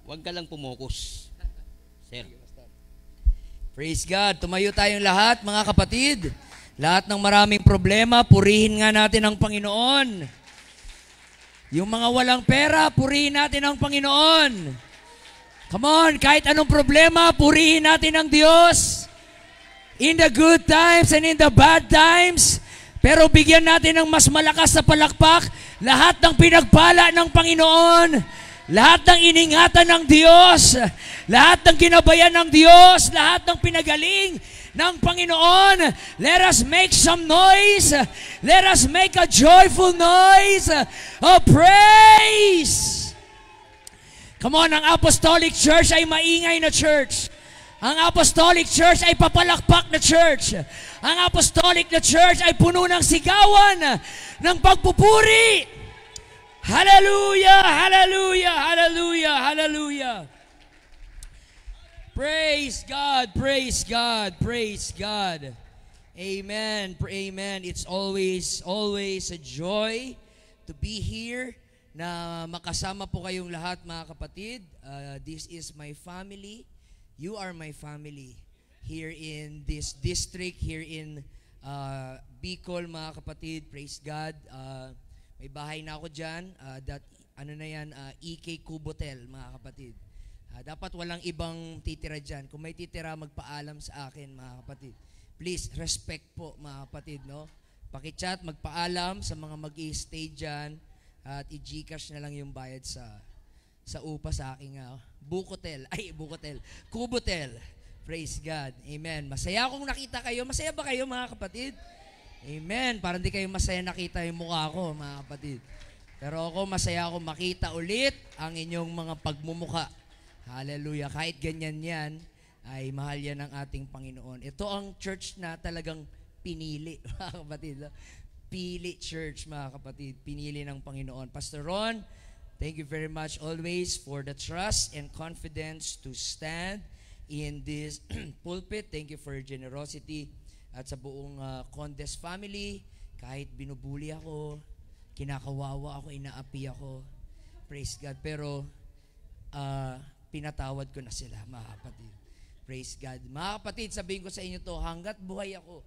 Huwag ka lang pumukus. Sir. Praise God. Tumayo tayong lahat, mga kapatid. Lahat ng maraming problema, purihin nga natin ang Panginoon. Yung mga walang pera, purihin natin ang Panginoon. Come on, kahit anong problema, purihin natin ang Diyos. In the good times and in the bad times. Pero bigyan natin ng mas malakas na palakpak lahat ng pinagpala ng Panginoon. Lahat ng iningatan ng Diyos, lahat ng ginabayan ng Diyos, lahat ng pinagaling ng Panginoon. Let us make some noise. Let us make a joyful noise of praise. Come on, ang Apostolic Church ay maingay na church. Ang Apostolic Church ay papalakpak na church. Ang Apostolic na church ay puno ng sigawan ng pagpupuri. Hallelujah! Hallelujah! Hallelujah! Hallelujah! Praise God! Praise God! Praise God! Amen! Amen! It's always a joy to be here na makasama po kayong lahat, mga kapatid. This is my family. You are my family here in this district, here in Bicol, mga kapatid. Praise God! May bahay na ako dyan. EK Kubotel, mga kapatid. Dapat walang ibang titira dyan. Kung may titira, magpaalam sa akin, mga kapatid. Please, respect po, mga kapatid, no? Pakichat, magpaalam sa mga mag-i-stay dyan at i-Gcash na lang yung bayad sa upa sa aking Bukotel. Kubotel. Praise God. Amen. Masaya akong nakita kayo. Masaya ba kayo, mga kapatid? Amen. Parang di kayo masaya nakita yung mukha ko, mga kapatid. Pero ako, masaya ako makita ulit ang inyong mga pagmumukha. Hallelujah. Kahit ganyan yan, ay mahal yan ng ating Panginoon. Ito ang church na talagang pinili, mga kapatid. Pili church, mga kapatid. Pinili ng Panginoon. Pastor Ron, thank you very much always for the trust and confidence to stand in this pulpit. Thank you for your generosity. At sa buong Condes family, kahit binubuli ako, kinakawawa ako, inaapi ako, praise God. Pero pinatawad ko na sila, mga kapatid. Praise God. Mga kapatid, sabihin ko sa inyo to, hanggat buhay ako,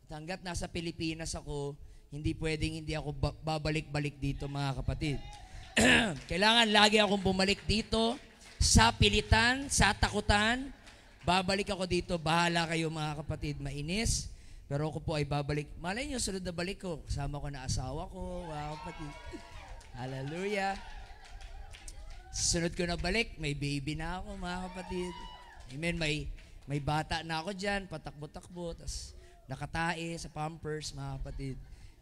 at hanggat nasa Pilipinas ako, hindi pwedeng hindi ako babalik-balik dito, mga kapatid. Kailangan lagi akong bumalik dito, sa pilitan, sa takutan. Babalik ako dito, bahala kayo, mga kapatid, mainis. Pero ako po ay babalik. Malay nyo, sunod na balik ko. Kasama ko na asawa ko, mga kapatid. Hallelujah. Sunod ko na balik, may baby na ako, mga kapatid. Amen, may bata na ako dyan, patakbo-takbo, tas nakatae sa pampers, mga kapatid.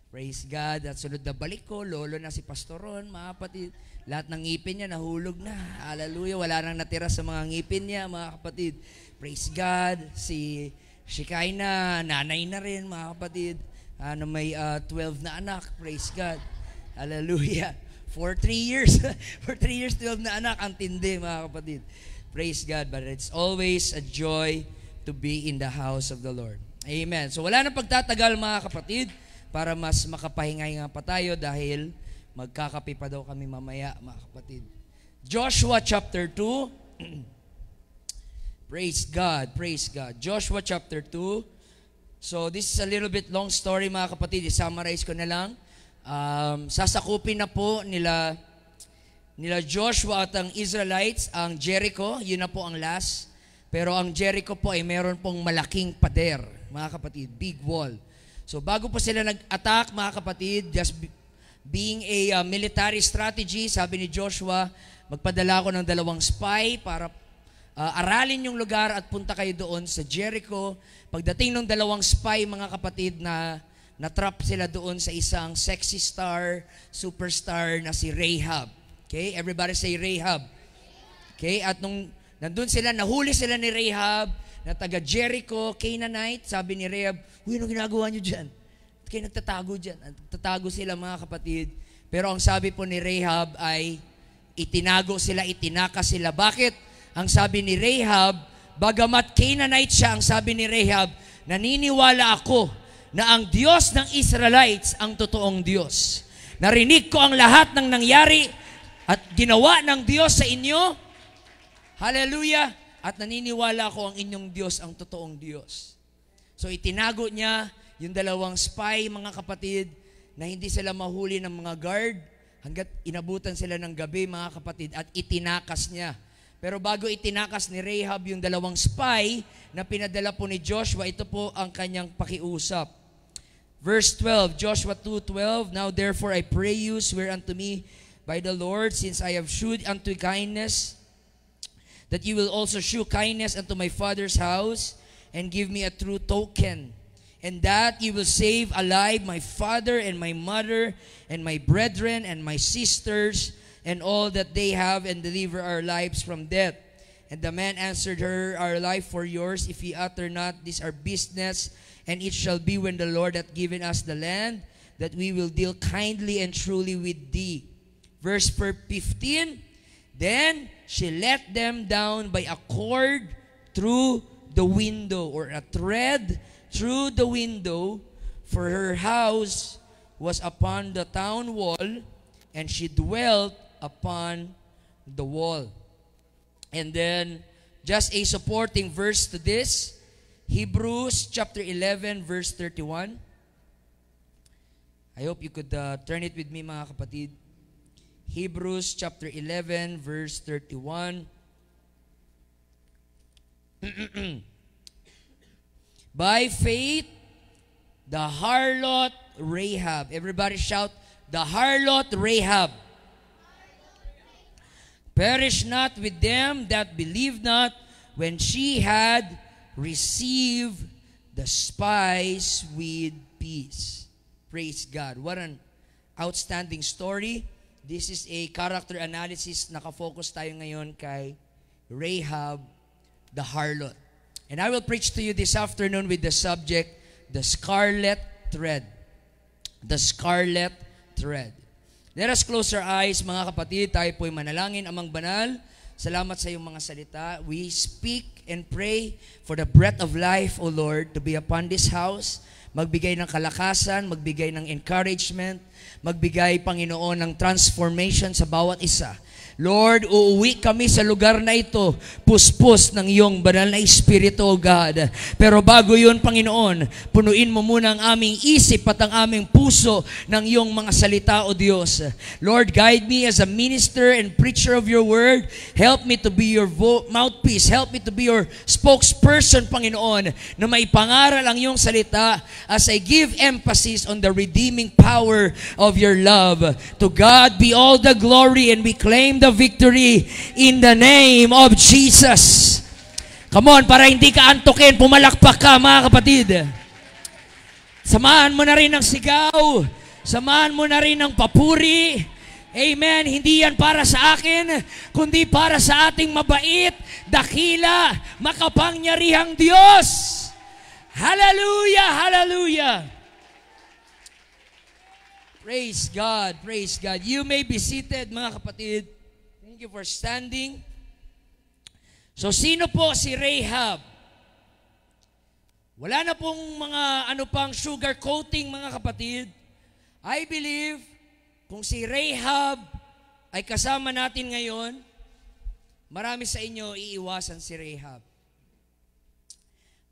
Praise God. At sunod na balik ko, lolo na si Pastor Ron, mga kapatid. Lahat ng ngipin niya nahulog na. Hallelujah. Wala nang natira sa mga ngipin niya, mga kapatid. Praise God. Si Kaina, nanay na rin, mga kapatid. May 12 na anak. Praise God. Hallelujah. For 3 years. For 3 years, 12 na anak. Ang tindi, mga kapatid. Praise God. But it's always a joy to be in the house of the Lord. Amen. So wala nang pagtatagal, mga kapatid, para mas makapahinga nga pa tayo dahil magkakape pa daw kami mamaya, mga kapatid. Joshua chapter 2. Praise God, praise God. Joshua chapter 2. So this is a little bit long story, mga kapatid. I-summarize ko na lang. Sasakupin na po nila Joshua at ang Israelites ang Jericho. Yun na po ang last. Pero ang Jericho po ay meron pong malaking pader, mga kapatid. Big wall. So bago po sila nag-attack, mga kapatid, just being a military strategy, sabi ni Joshua, magpadala ko ng 2 spy para aralin yung lugar at punta kayo doon sa Jericho. Pagdating ng 2 spy, mga kapatid, na-trap sila doon sa isang sexy star, superstar na si Rahab. Okay? Everybody say Rahab. Okay? At nung nandun sila, nahuli sila ni Rahab, na taga Jericho, Canaanite. Sabi ni Rahab, "Uy, ano ginagawa nyo dyan? At kayo nagtatago dyan." Nagtatago sila, mga kapatid. Pero ang sabi po ni Rahab ay itinago sila, itinaka sila. Bakit? Ang sabi ni Rahab, bagamat Canaanite siya, ang sabi ni Rahab, naniniwala ako na ang Diyos ng Israelites ang totoong Diyos. Narinig ko ang lahat ng nangyari at ginawa ng Diyos sa inyo. Hallelujah! At naniniwala ko ang inyong Diyos ang totoong Diyos. So itinago niya yung dalawang spy, mga kapatid, na hindi sila mahuli ng mga guard hanggat inabutan sila ng gabi, mga kapatid, at itinakas niya. Pero bago itinakas ni Rahab yung dalawang spy na pinadala po ni Joshua, ito po ang kanyang pakiusap. Verse 12, Joshua 2:12, Now therefore I pray you, swear unto me by the Lord, since I have shewed unto kindness, that you will also shew kindness unto my father's house, and give me a true token, and that you will save alive my father and my mother, and my brethren and my sisters, and all that they have, and deliver our lives from death. And the man answered her, Our life for yours, if ye utter not this our business. And it shall be when the Lord hath given us the land, that we will deal kindly and truly with thee. Verse 15, Then she let them down by a cord through the window, or a thread through the window, for her house was upon the town wall, and she dwelt upon the wall. And then, just a supporting verse to this, Hebrews chapter 11, verse 31. I hope you could turn it with me, mga kapatid. Hebrews chapter 11, verse 31. By faith, the harlot Rahab. Everybody shout, the harlot Rahab. Perish not with them that believe not, when she had received the spies with peace. Praise God. What an outstanding story. This is a character analysis. Nakafocus tayo ngayon kay Rahab, the harlot. And I will preach to you this afternoon with the subject, the scarlet thread. The scarlet thread. Let us close our eyes, mga kapatid. Tayo po'y manalangin. Amang banal, salamat sa iyong mga salita. We speak and pray for the breath of life, O Lord, to be upon this house. Magbigay ng kalakasan, magbigay ng encouragement, magbigay, Panginoon, ng transformation sa bawat isa. Lord, uuwi kami sa lugar na ito, puspos ng iyong banal na Espiritu, O God. Pero bago yun, Panginoon, punuin mo muna ang aming isip at ang aming puso ng iyong mga salita, O Diyos. Lord, guide me as a minister and preacher of your word. Help me to be your mouthpiece. Help me to be your spokesperson, Panginoon, na maipangaral ang iyong salita as I give emphasis on the redeeming power of your love. To God be all the glory, and we claim the victory in the name of Jesus. Come on, para hindi ka antukin, pumalakpak ka, mga kapatid. Samahan mo na rin ng sigaw. Samahan mo na rin ng papuri. Amen. Hindi yan para sa akin, kundi para sa ating mabait, dakila, makapangyarihang Diyos. Hallelujah! Hallelujah! Praise God, praise God. You may be seated, mga kapatid. Thank you for standing. So, sino po si Rahab? Wala na pong mga pang sugar coating, mga kapatid. I believe, kung si Rahab ay kasama natin ngayon, marami sa inyo iiwasan si Rahab.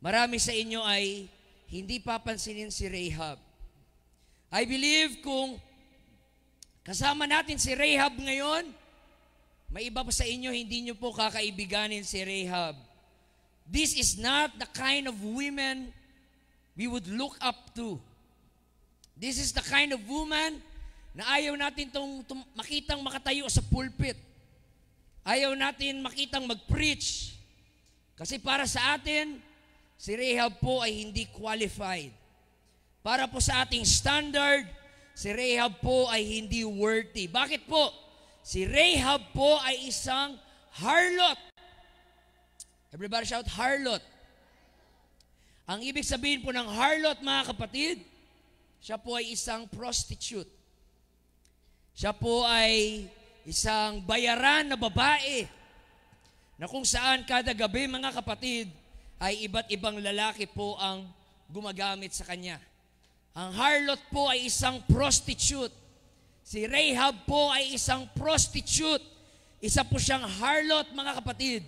Marami sa inyo ay hindi papansinin si Rahab. I believe kung kasama natin si Rahab ngayon, may iba pa sa inyo, hindi nyo po kakaibiganin si Rahab. This is not the kind of women we would look up to. This is the kind of woman na ayaw natin makitang makatayo sa pulpit. Ayaw natin makitang mag-preach. Kasi para sa atin, si Rahab po ay hindi qualified. Para po sa ating standard, si Rahab po ay hindi worthy. Bakit po? Si Rahab po ay isang harlot. Everybody shout, harlot. Ang ibig sabihin po ng harlot, mga kapatid, siya po ay isang prostitute. Siya po ay isang bayaran na babae na kung saan kada gabi, mga kapatid, ay iba't ibang lalaki po ang gumagamit sa kanya. Ang harlot po ay isang prostitute. Si Rahab po ay isang prostitute, Isa po siyang harlot, mga kapatid.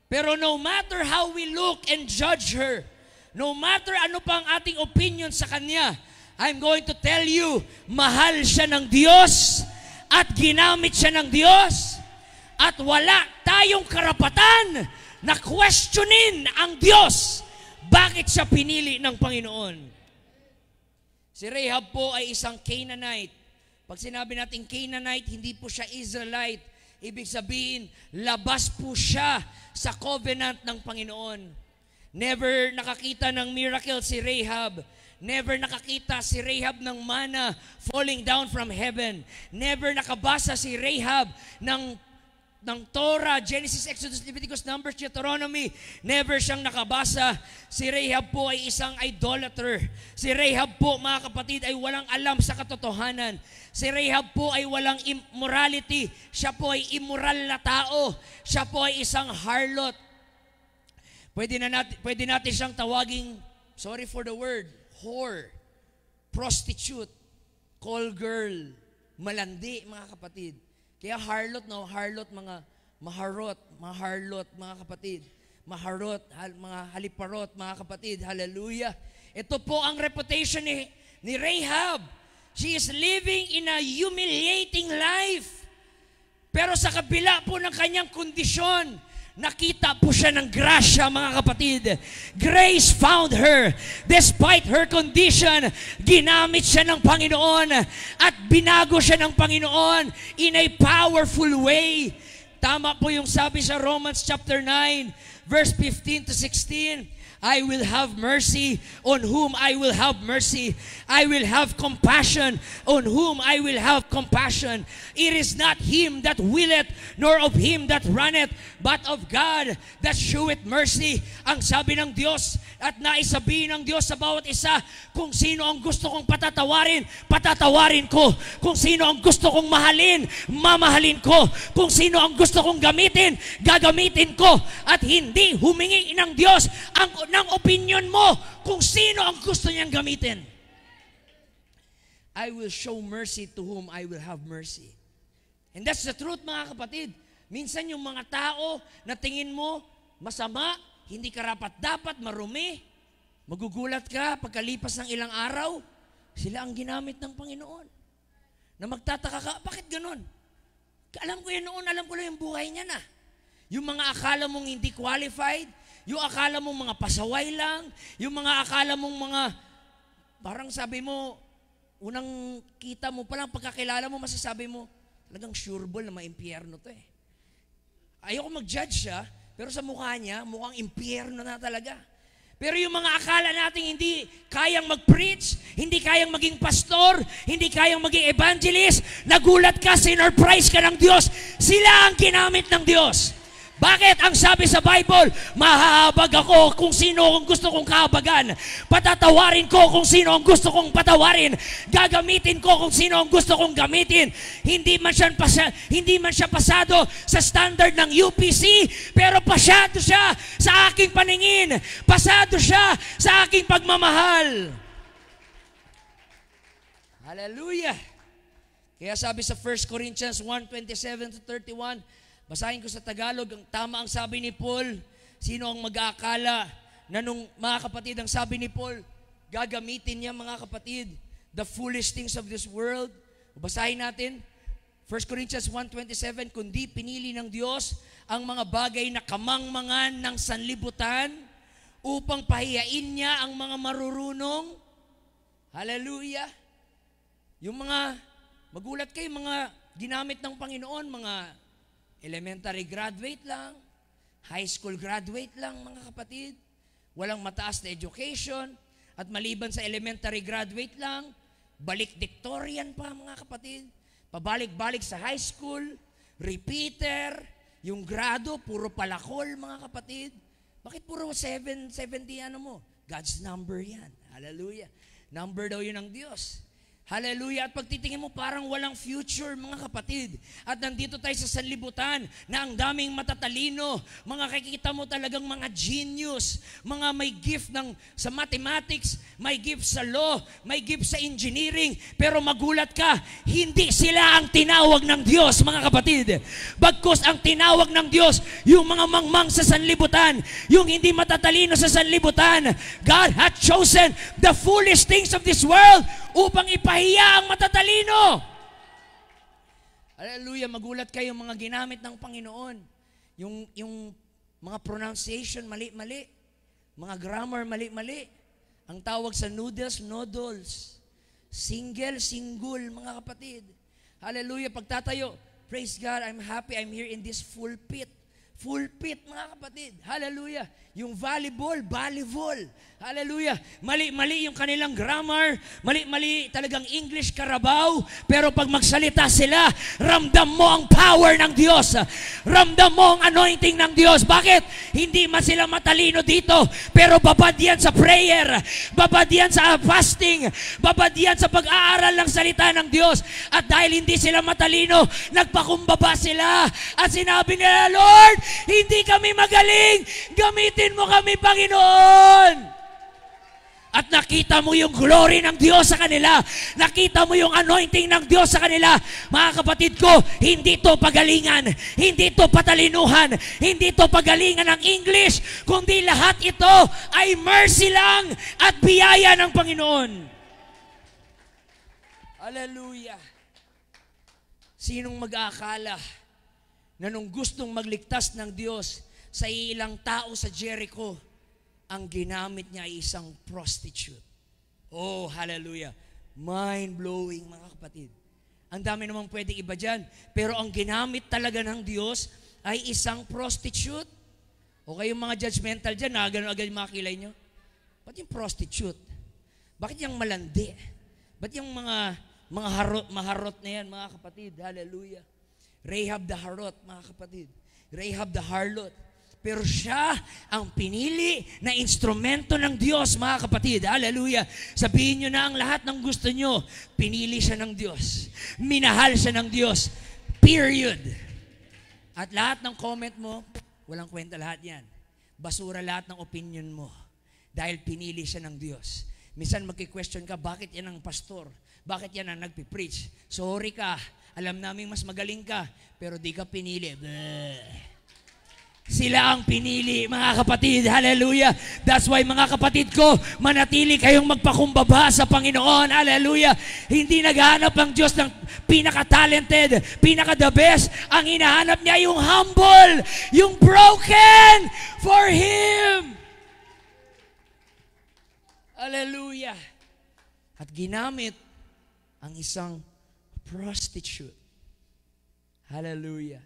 Pero no matter how we look and judge her, no matter ano pa ang ating opinion sa kanya, I'm going to tell you, mahal siya ng Diyos at ginamit siya ng Diyos at wala tayong karapatan na questionin ang Diyos. Bakit siya pinili ng Panginoon? Si Rahab po ay isang Canaanite. Pag sinabi natin Canaanite, hindi po siya Israelite. Ibig sabihin, labas po siya sa covenant ng Panginoon. Never nakakita ng miracle si Rahab. Never nakakita si Rahab ng manna falling down from heaven. Never nakabasa si Rahab ng Torah, Genesis, Exodus, Leviticus, Numbers, Deuteronomy. Never siyang nakabasa. Si Rahab po ay isang idolater. Si Rahab po, mga kapatid, ay walang alam sa katotohanan. Si Rahab po ay walang immorality. Siya po ay immoral na tao. Siya po ay isang harlot. Pwede natin siyang tawaging, sorry for the word, whore, prostitute, call girl, malandi, mga kapatid. Kaya harlot, no? Harlot, mga maharlot, mga kapatid. Maharot, mga haliparot, mga kapatid. Hallelujah. Ito po ang reputation ni Rahab. She is living in a humiliating life. Pero sa kabila po ng kanyang kondisyon, nakita po siya ng grasya, mga kapatid. Grace found her. Despite her condition, ginamit siya ng Panginoon at binago siya ng Panginoon in a powerful way. Tama po yung sabi sa Romans chapter 9, verse 15 to 16. I will have mercy on whom I will have mercy. I will have compassion on whom I will have compassion. It is not him that willeth, nor of him that runneth, but of God that sheweth mercy. Ang sabi ng Diyos at naisabihin ng Diyos sa bawat isa, kung sino ang gusto kong patatawarin, patatawarin ko. Kung sino ang gusto kong mahalin, mamahalin ko. Kung sino ang gusto kong gamitin, gagamitin ko. At hindi humingi ng Diyos ng opinion mo kung sino ang gusto niyang gamitin. I will show mercy to whom I will have mercy. And that's the truth, mga kapatid. Minsan yung mga tao na tingin mo masama, hindi karapat-dapat, marumi, magugulat ka pagkalipas ng ilang araw, sila ang ginamit ng Panginoon. Na magtataka ka, bakit ganon? Alam ko yan noon, alam ko lang yung buhay niya na. Yung mga akala mong hindi qualified, yung akala mong mga pasaway lang, yung mga akala mong mga, parang sabi mo, unang kita mo palang, pagkakilala mo, masasabi mo, talagang sure ball na maimpyerno to eh. Ayoko mag-judge siya, pero sa mukha niya, mukhang impyerno na talaga. Pero yung mga akala natin hindi kayang mag-preach, hindi kayang maging pastor, hindi kayang maging evangelist, nagulat ka, sinurprise ka ng Diyos, sila ang ginamit ng Diyos. Bakit? Ang sabi sa Bible, mahahabag ako kung sino ang gusto kong kahabagan. Patatawarin ko kung sino ang gusto kong patawarin. Gagamitin ko kung sino ang gusto kong gamitin. Hindi man siya pasado sa standard ng UPC, pero pasado siya sa aking paningin. Pasado siya sa aking pagmamahal. Hallelujah! Kaya sabi sa 1 Corinthians 1:27-31, basahin ko sa Tagalog, tama ang sabi ni Paul. Sino ang mag-aakala na nung, mga kapatid, ang sabi ni Paul, gagamitin niya, mga kapatid, the foolish things of this world. Basahin natin, 1 Corinthians 1:27, kundi pinili ng Diyos ang mga bagay na kamangmangan ng sanlibutan upang pahiyain niya ang mga marurunong. Hallelujah! Yung mga, magulat kayo, mga ginamit ng Panginoon, mga elementary graduate lang, high school graduate lang, mga kapatid. Walang mataas na education. At maliban sa elementary graduate lang, balik-dictorian pa, mga kapatid. Pabalik-balik sa high school, repeater, yung grado, puro palakol, mga kapatid. Bakit puro 770 ano mo? God's number yan. Hallelujah. Number daw yun ng Diyos. Hallelujah. At pagtitingin mo parang walang future, mga kapatid. At nandito tayo sa sanlibutan na ang daming matatalino. Mga kikita mo talagang mga genius. Mga may gift sa mathematics, may gift sa law, may gift sa engineering. Pero magulat ka, hindi sila ang tinawag ng Diyos, mga kapatid. Bagkus ang tinawag ng Diyos, yung mga mangmang sa sanlibutan, yung hindi matatalino sa sanlibutan. God hath chosen the foolish things of this world upang ipahiya ang matatalino. Hallelujah, magulat kayo mga ginamit ng Panginoon. Yung mga pronunciation, mali-mali. Mga grammar, mali-mali. Ang tawag sa noodles, noodles. Single, single, mga kapatid. Hallelujah, pagtatayo, praise God, I'm happy I'm here in this full pit. Full pit, mga kapatid. Hallelujah. Yung volleyball, volleyball. Hallelujah. Mali-mali yung kanilang grammar. Mali-mali talagang English karabaw. Pero pag magsalita sila, ramdam mo ang power ng Diyos. Ramdam mo ang anointing ng Diyos. Bakit? Hindi man sila matalino dito. Pero babad yan sa prayer. Babad yan sa fasting. Babad yan sa pag-aaral ng salita ng Diyos. At dahil hindi sila matalino, nagpakumbaba sila. At sinabi nila, Lord, hindi kami magaling. Gamitin mo kami, Panginoon. At nakita mo yung glory ng Diyos sa kanila. Nakita mo yung anointing ng Diyos sa kanila. Mga kapatid ko, hindi to pagalingan. Hindi to patalinuhan. Hindi to pagalingan ng English. Kundi lahat ito ay mercy lang at biyaya ng Panginoon. Hallelujah. Sinong mag-aakala na nung gustong magligtas ng Diyos sa ilang tao sa Jericho, ang ginamit niya ay isang prostitute. Oh, hallelujah. Mind-blowing, mga kapatid. Ang dami namang pwedeng iba dyan. Pero ang ginamit talaga ng Diyos ay isang prostitute. O kayong mga judgmental dyan, ganun agad yung mga kilay nyo. Ba't yung prostitute? Bakit yung malandi? Ba't yung mga maharot na yan, mga kapatid? Hallelujah. Rahab the harot, mga kapatid. Rahab the harlot. Pero siya ang pinili na instrumento ng Diyos, mga kapatid. Hallelujah. Sabihin nyo na ang lahat ng gusto nyo. Pinili siya ng Diyos. Minahal siya ng Diyos. Period. At lahat ng comment mo, walang kwenta lahat yan. Basura lahat ng opinion mo. Dahil pinili siya ng Diyos. Minsan magki-question ka, bakit yan ang pastor? Bakit yan ang nagpipreach? Sorry ka. Alam naming mas magaling ka. Pero di ka pinili. Bleh. Sila ang pinili, mga kapatid. Hallelujah. That's why, mga kapatid ko, manatili kayong magpakumbaba sa Panginoon. Hallelujah. Hindi naghahanap ang Diyos ng pinaka-talented, pinaka-the best. Ang hinahanap niya yung humble, yung broken for Him. Hallelujah. At ginamit ang isang prostitute. Hallelujah.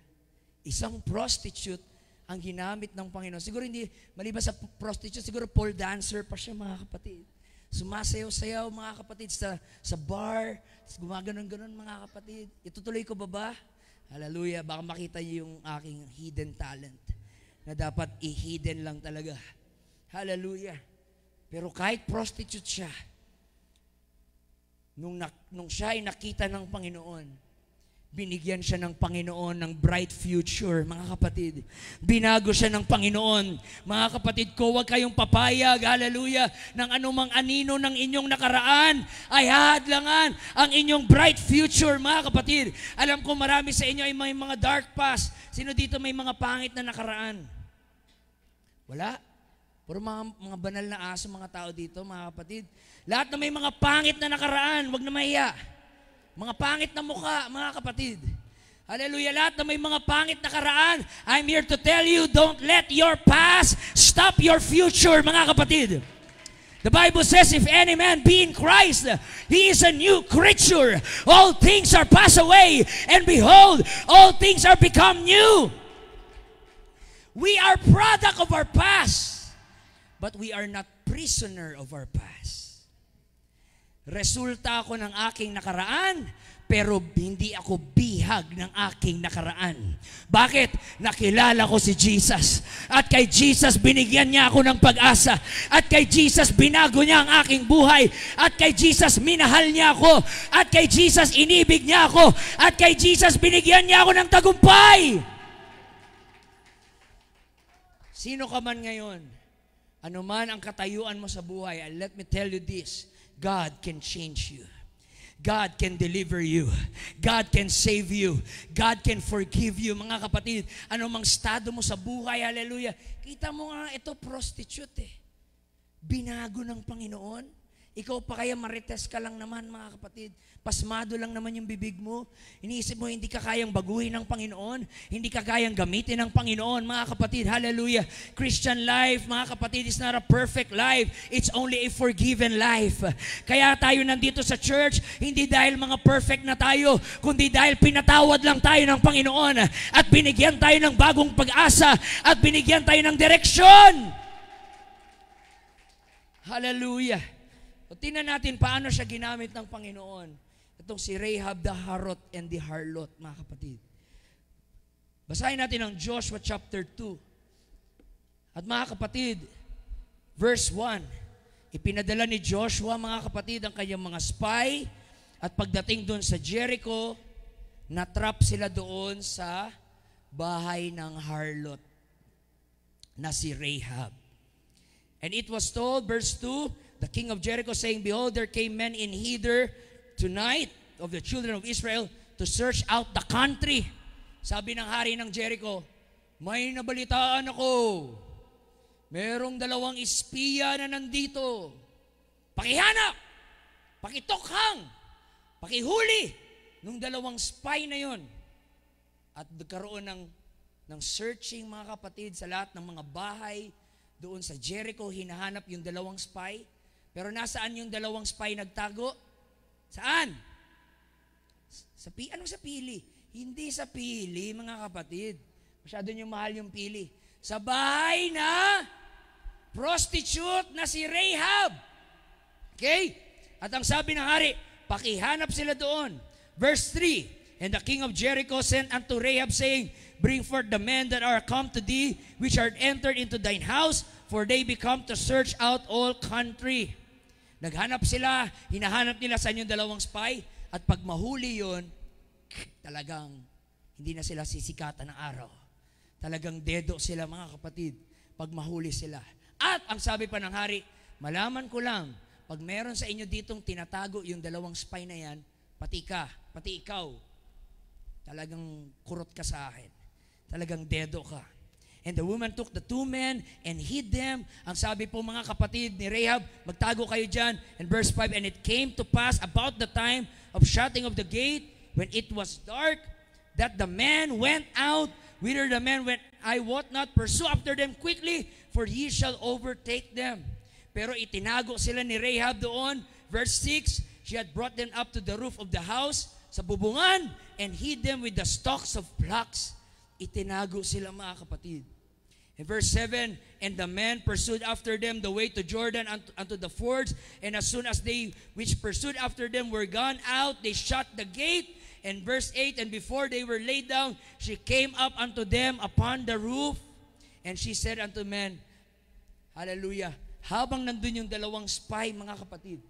Isang prostitute ang ginamit ng Panginoon. Siguro hindi, maliban sa prostitute, siguro pole dancer pa siya, mga kapatid. Sumasayaw-sayaw, mga kapatid, sa bar, gumaganon-ganon, mga kapatid. Itutuloy ko ba? Hallelujah, baka makita niyo yung aking hidden talent na dapat i-hidden lang talaga. Hallelujah. Pero kahit prostitute siya, nung siya ay nakita ng Panginoon, binigyan siya ng Panginoon ng bright future, mga kapatid. Binago siya ng Panginoon. Mga kapatid ko, huwag kayong papayag, hallelujah, ng anumang anino ng inyong nakaraan ay hahadlangan ang inyong bright future, mga kapatid. Alam ko marami sa inyo ay may mga dark past. Sino dito may mga pangit na nakaraan? Wala? Puro mga banal na aso, mga tao dito, mga kapatid. Lahat na may mga pangit na nakaraan, huwag na mahiya. Mga pangit na mukha, mga kapatid. Hallelujah, lahat na may mga pangit na karaan, I'm here to tell you, don't let your past stop your future, mga kapatid. The Bible says, if any man be in Christ, he is a new creature. All things are passed away, and behold, all things are become new. We are product of our past, but we are not prisoner of our past. Resulta ako ng aking nakaraan, pero hindi ako bihag ng aking nakaraan. Bakit? Nakilala ko si Jesus. At kay Jesus, binigyan niya ako ng pag-asa. At kay Jesus, binago niya ang aking buhay. At kay Jesus, minahal niya ako. At kay Jesus, inibig niya ako. At kay Jesus, binigyan niya ako ng tagumpay. Sino ka man ngayon, ano man ang katayuan mo sa buhay, and let me tell you this, God can change you. God can deliver you. God can save you. God can forgive you. Mga kapatid, anumang estado mo sa buhay, hallelujah. Kita mo nga, ito prostitute eh. Binago ng Panginoon. Ikaw pa kaya marites ka lang naman, mga kapatid. Pasmado lang naman yung bibig mo. Iniisip mo, hindi ka kayang baguhin ng Panginoon. Hindi ka kayang gamitin ng Panginoon, mga kapatid. Hallelujah. Christian life, mga kapatid, is not a perfect life. It's only a forgiven life. Kaya tayo nandito sa church, hindi dahil mga perfect na tayo, kundi dahil pinatawad lang tayo ng Panginoon at binigyan tayo ng bagong pag-asa at binigyan tayo ng direksyon. Hallelujah. O tingnan natin paano siya ginamit ng Panginoon. Itong si Rahab the harlot and the harlot, mga kapatid. Basahin natin ang Joshua chapter 2. At mga kapatid, verse 1. Ipinadala ni Joshua, mga kapatid, ang kanyang mga spy. At pagdating doon sa Jericho, natrap sila doon sa bahay ng harlot na si Rahab. And it was told, verse 2, the king of Jericho saying, behold, there came men in hither tonight of the children of Israel to search out the country. Sabi ng hari ng Jericho, may nabalitaan ako. Merong 2 espiya na nandito. Pakihanap, pakitokhang, pakihuli nung 2 spy na yon. At nagkaroon ng searching, mga kapatid, sa lahat ng mga bahay doon sa Jericho. Hinahanap yung 2 spy. Pero nasaan yung 2 spy nagtago? Saan? Anong sa pili? Hindi sa pili, mga kapatid. Masyado nyo mahal yung pili. Sa bahay na prostitute na si Rahab. Okay? At ang sabi ng hari, pakihanap sila doon. Verse 3, and the king of Jericho sent unto Rahab, saying, bring forth the men that are come to thee, which are entered into thine house, for they become to search out all country. Naghanap sila, hinahanap nila sa inyong 2 spy, at pag mahuli yun, talagang hindi na sila sisikatan ng araw. Talagang dedo sila, mga kapatid, pag mahuli sila. At ang sabi pa ng hari, malaman ko lang, pag meron sa inyo ditong tinatago yung 2 spy na yan, pati ikaw, talagang kurot ka sa akin. Talagang dedo ka. And the woman took the 2 men and hid them. Ang sabi po, mga kapatid ni Rahab, magtago kayo dyan. And verse 5, and it came to pass about the time of shutting of the gate, when it was dark, that the men went out. Whither the men went, I wot not. Pursue after them quickly, for ye shall overtake them. Pero itinago sila ni Rahab doon. Verse 6, she had brought them up to the roof of the house, sa bubungan, and hid them with the stalks of flax. Itinago sila, mga kapatid. In verse 7, and the men pursued after them the way to Jordan unto the fords, and as soon as they which pursued after them were gone out, they shut the gate. And verse 8, and before they were laid down, she came up unto them upon the roof, and she said unto men, hallelujah, habang nandun yung 2 spy, mga kapatid,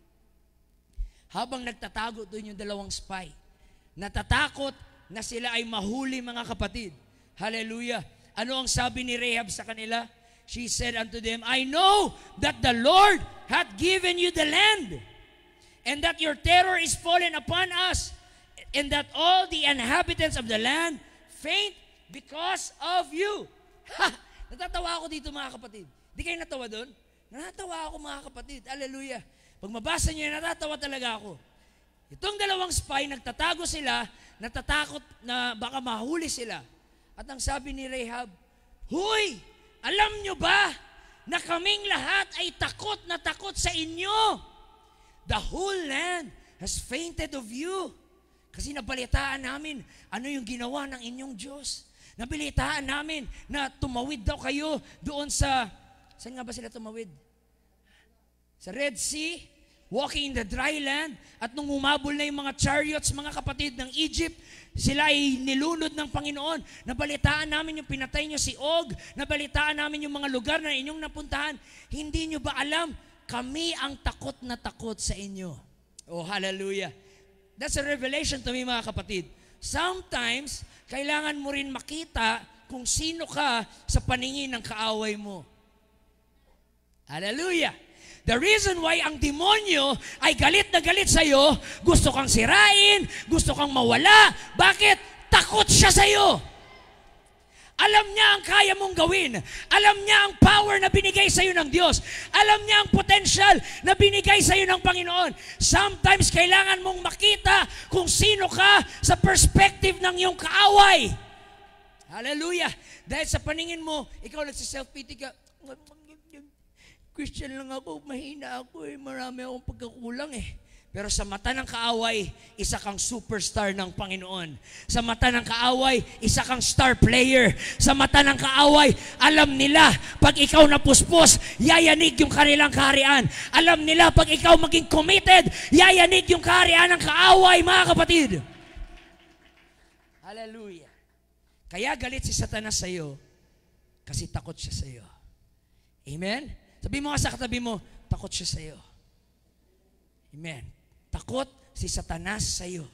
habang nagtatago doon yung 2 spy, natatakot na sila ay mahuli, mga kapatid. Hallelujah. Ano ang sabi ni Rahab sa kanila? She said unto them, I know that the Lord hath given you the land, and that your terror is fallen upon us, and that all the inhabitants of the land faint because of you. Ha! Natatawa ako dito, mga kapatid. Di kayo natawa doon? Natatawa ako, mga kapatid. Hallelujah. Pag mabasa niyo, natatawa talaga ako. Itong 2 spy, nagtatago sila, natatakot na baka mahuli sila. At ang sabi ni Rahab, huy, alam nyo ba na kaming lahat ay takot na takot sa inyo? The whole land has fainted of you. Kasi nabalitaan namin ano yung ginawa ng inyong Diyos. Nabalitaan namin na tumawid daw kayo doon sa, saan nga ba sila tumawid? Sa Red Sea, walking in the dry land, at nung humabol na yung mga chariots, mga kapatid ng Egypt, sila ay nilunod ng Panginoon. Nabalitaan namin yung pinatay nyo si Og, nabalitaan namin yung mga lugar na inyong napuntahan. Hindi nyo ba alam, kami ang takot na takot sa inyo. Oh, hallelujah. That's a revelation to me, mga kapatid. Sometimes, kailangan mo rin makita kung sino ka sa paningin ng kaaway mo. Hallelujah. The reason why ang demonyo ay galit na galit sa'yo, gusto kang sirain, gusto kang mawala. Bakit? Takot siya sa'yo. Alam niya ang kaya mong gawin. Alam niya ang power na binigay sa'yo ng Diyos. Alam niya ang potential na binigay sa'yo ng Panginoon. Sometimes kailangan mong makita kung sino ka sa perspective ng iyong kaaway. Hallelujah. Dahil sa paningin mo, ikaw nagsiself-pity ka, Christian lang ako, mahina ako marami akong pagkakulang Pero sa mata ng kaaway, isa kang superstar ng Panginoon. Sa mata ng kaaway, isa kang star player. Sa mata ng kaaway, alam nila, pag ikaw napuspos, yayanig yung kanilang kaharian. Alam nila, pag ikaw maging committed, yayanig yung kaharian ng kaaway, mga kapatid. Hallelujah. Kaya galit si Satanas sa'yo, kasi takot siya sa'yo. Amen? Sabi mo nga sa katabi mo, takot siya sa'yo. Amen. Takot si Satanas sa'yo.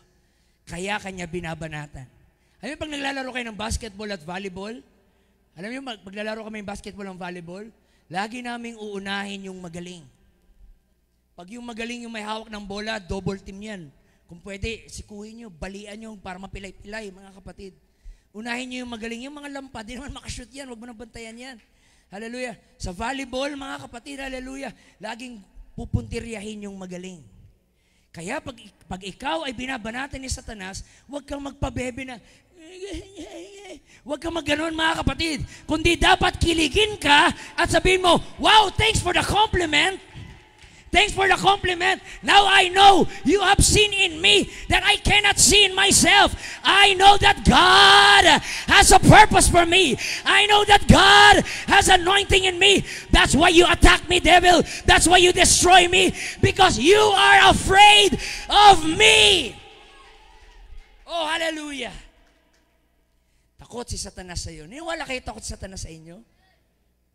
Kaya kanya binabanatan. Alam mo, pag naglalaro kayo ng basketball at volleyball, alam mo, paglalaro kami ng basketball at volleyball, lagi naming uunahin yung magaling. Pag yung magaling yung may hawak ng bola, double team yan. Kung pwede, sikuhin nyo, balian nyo para mapilay-pilay, mga kapatid. Unahin nyo yung magaling. Yung mga lampa, di naman makashoot yan, huwag mo nang bantayan yan. Hallelujah. Sa volleyball, mga kapatid, hallelujah, laging pupuntiryahin yung magaling. Kaya pag ikaw ay binabanatan ni Satanas, huwag kang magpabebe na, huwag kang magganon, mga kapatid. Kundi dapat kiligin ka at sabihin mo, wow, thanks for the compliment. Thanks for the compliment. Now I know you have seen in me that I cannot see in myself. I know that God has a purpose for me. I know that God has anointing in me. That's why you attack me, devil. That's why you destroy me. Because you are afraid of me. Oh, hallelujah. Takot si Satanas sa iyo. Niniwala kayo takot si Satanas sa inyo?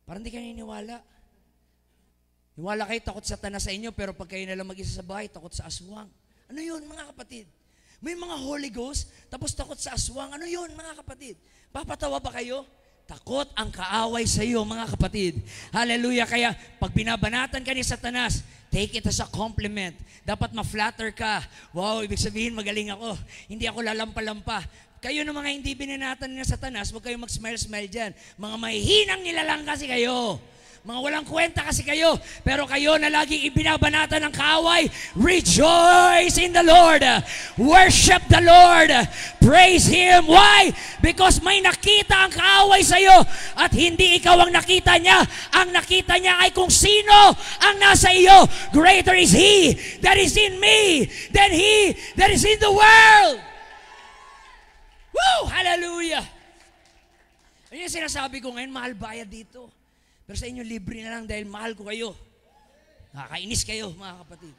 Parang di kayo niniwala. Niwala kayo takot sa Satanas sa inyo, pero pag kayo nalang mag-isa sa bahay, takot sa aswang. Ano yun, mga kapatid? May mga Holy Ghost, tapos takot sa aswang. Ano yun, mga kapatid? Papatawa ba kayo? Takot ang kaaway sa iyo, mga kapatid. Hallelujah. Kaya, pag binabanatan ka ni Satanas, take it as a compliment. Dapat ma-flatter ka. Wow, ibig sabihin, magaling ako. Hindi ako lalampa-lampa. Kayo na mga hindi binanatan ni Satanas, huwag kayong mag-smile-smile dyan. Mga mahihinang nilalang kasi kayo. Mga walang kwenta kasi kayo, pero kayo na laging ibinabanatan ng kaaway, rejoice in the Lord. Worship the Lord. Praise Him. Why? Because may nakita ang kaaway sa iyo at hindi ikaw ang nakita niya. Ang nakita niya ay kung sino ang nasa iyo. Greater is He that is in me than he that is in the world. Woo! Hallelujah! Ano yung sinasabi ko ngayon, mahal bayad dito. Pero sa inyo, libre na lang dahil mahal ko kayo. Nakakainis kayo, mga kapatid.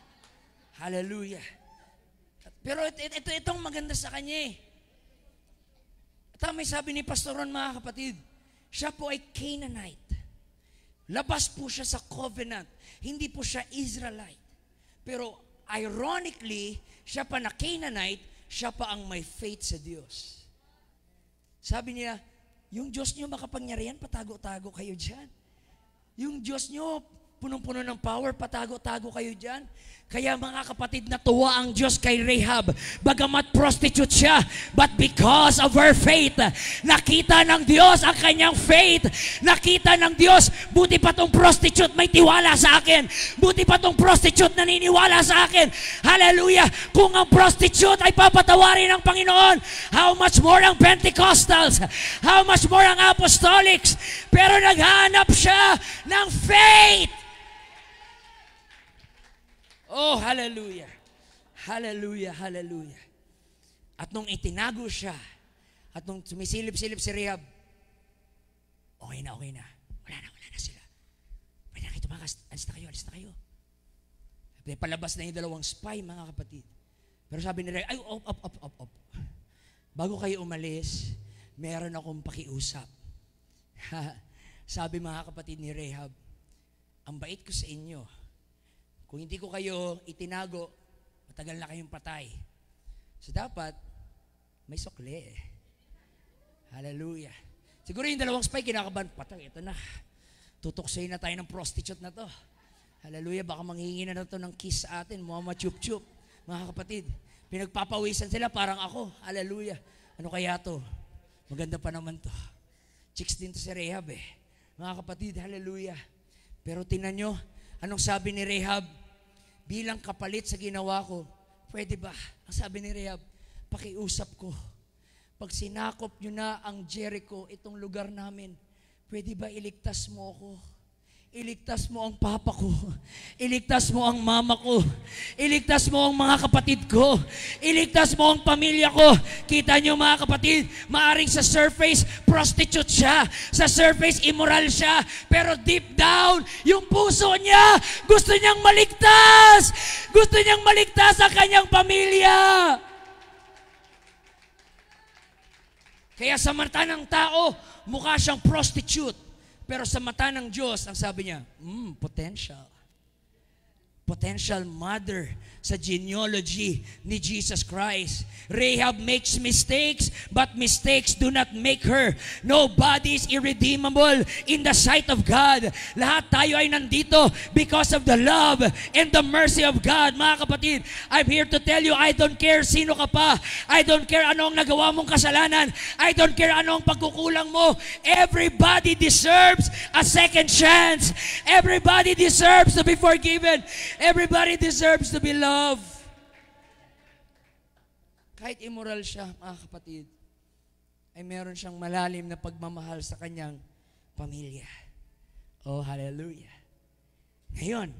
Hallelujah. Pero itong maganda sa kanya May sabi ni Pastor Ron, mga kapatid, siya po ay Canaanite. Labas po siya sa covenant. Hindi po siya Israelite. Pero ironically, siya pa na Canaanite, siya pa ang may faith sa Diyos. Sabi niya, yung Diyos niyo makapangyarihan, patago-tago kayo dyan. Yung Diyos nyo, punong-puno ng power, patago-tago kayo dyan. Kaya mga kapatid, natuwa ang Diyos kay Rahab. Bagamat prostitute siya, but because of her faith, nakita ng Diyos ang kanyang faith. Nakita ng Diyos, buti pa tong prostitute may tiwala sa akin. Buti pa tong prostitute naniniwala sa akin. Hallelujah! Kung ang prostitute ay papatawarin ng Panginoon, how much more ang Pentecostals? How much more ang Apostolics? Pero naghanap siya ng faith. Oh, hallelujah. Hallelujah, hallelujah. At nung itinago siya, at nung sumisilip-silip si Rahab, okay na. Wala na sila. Pwede na kayo tumakas. Alis na kayo. Palabas na yung dalawang spy, mga kapatid. Pero sabi ni Rahab, ay, op. Bago kayo umalis, meron akong pakiusap. Sabi mga kapatid ni Rahab, ang bait ko sa inyo. Kung hindi ko kayo itinago, matagal na kayong patay. So dapat, may sukli. Hallelujah. Siguro yung dalawang spy, kinakabahan, patay, ito na. Tutuksayin na tayo ng prostitute na to. Hallelujah, baka manghingi na to ng kiss sa atin, mga chup-chup. Mga kapatid, pinagpapawisan sila parang ako. Hallelujah. Ano kaya to? Maganda pa naman to. Chicks din to si Rahab eh. Mga kapatid, hallelujah. Pero tingnan nyo, anong sabi ni Rahab? Bilang kapalit sa ginawa ko, pwede ba? Ang sabi ni Rahab, pakiusap ko. Pag sinakop nyo na ang Jericho, itong lugar namin, pwede ba iligtas mo ako? Iligtas mo ang papa ko. Iligtas mo ang mama ko. Iligtas mo ang mga kapatid ko. Iligtas mo ang pamilya ko. Kita nyo mga kapatid, maaring sa surface, prostitute siya. Sa surface, immoral siya. Pero deep down, yung puso niya, gusto niyang maligtas. Gusto niyang maligtas ang kanyang pamilya. Kaya sa mata ng tao, mukha siyang prostitute. Pero sa mata ng Diyos, ang sabi niya, potential. Potential mother sa genealogy ni Jesus Christ. Rahab makes mistakes, but mistakes do not make her. Nobody is irredeemable in the sight of God. Lahat tayo ay nandito because of the love and the mercy of God. Mga kapatid, I'm here to tell you, I don't care sino ka pa. I don't care ano ang nagawa mong kasalanan. I don't care ano ang pagkukulang mo. Everybody deserves a second chance. Everybody deserves to be forgiven. Everybody deserves to be loved. Kahit immoral siya, mga kapatid, ay meron siyang malalim na pagmamahal sa kanyang pamilya. Oh, hallelujah. Ngayon,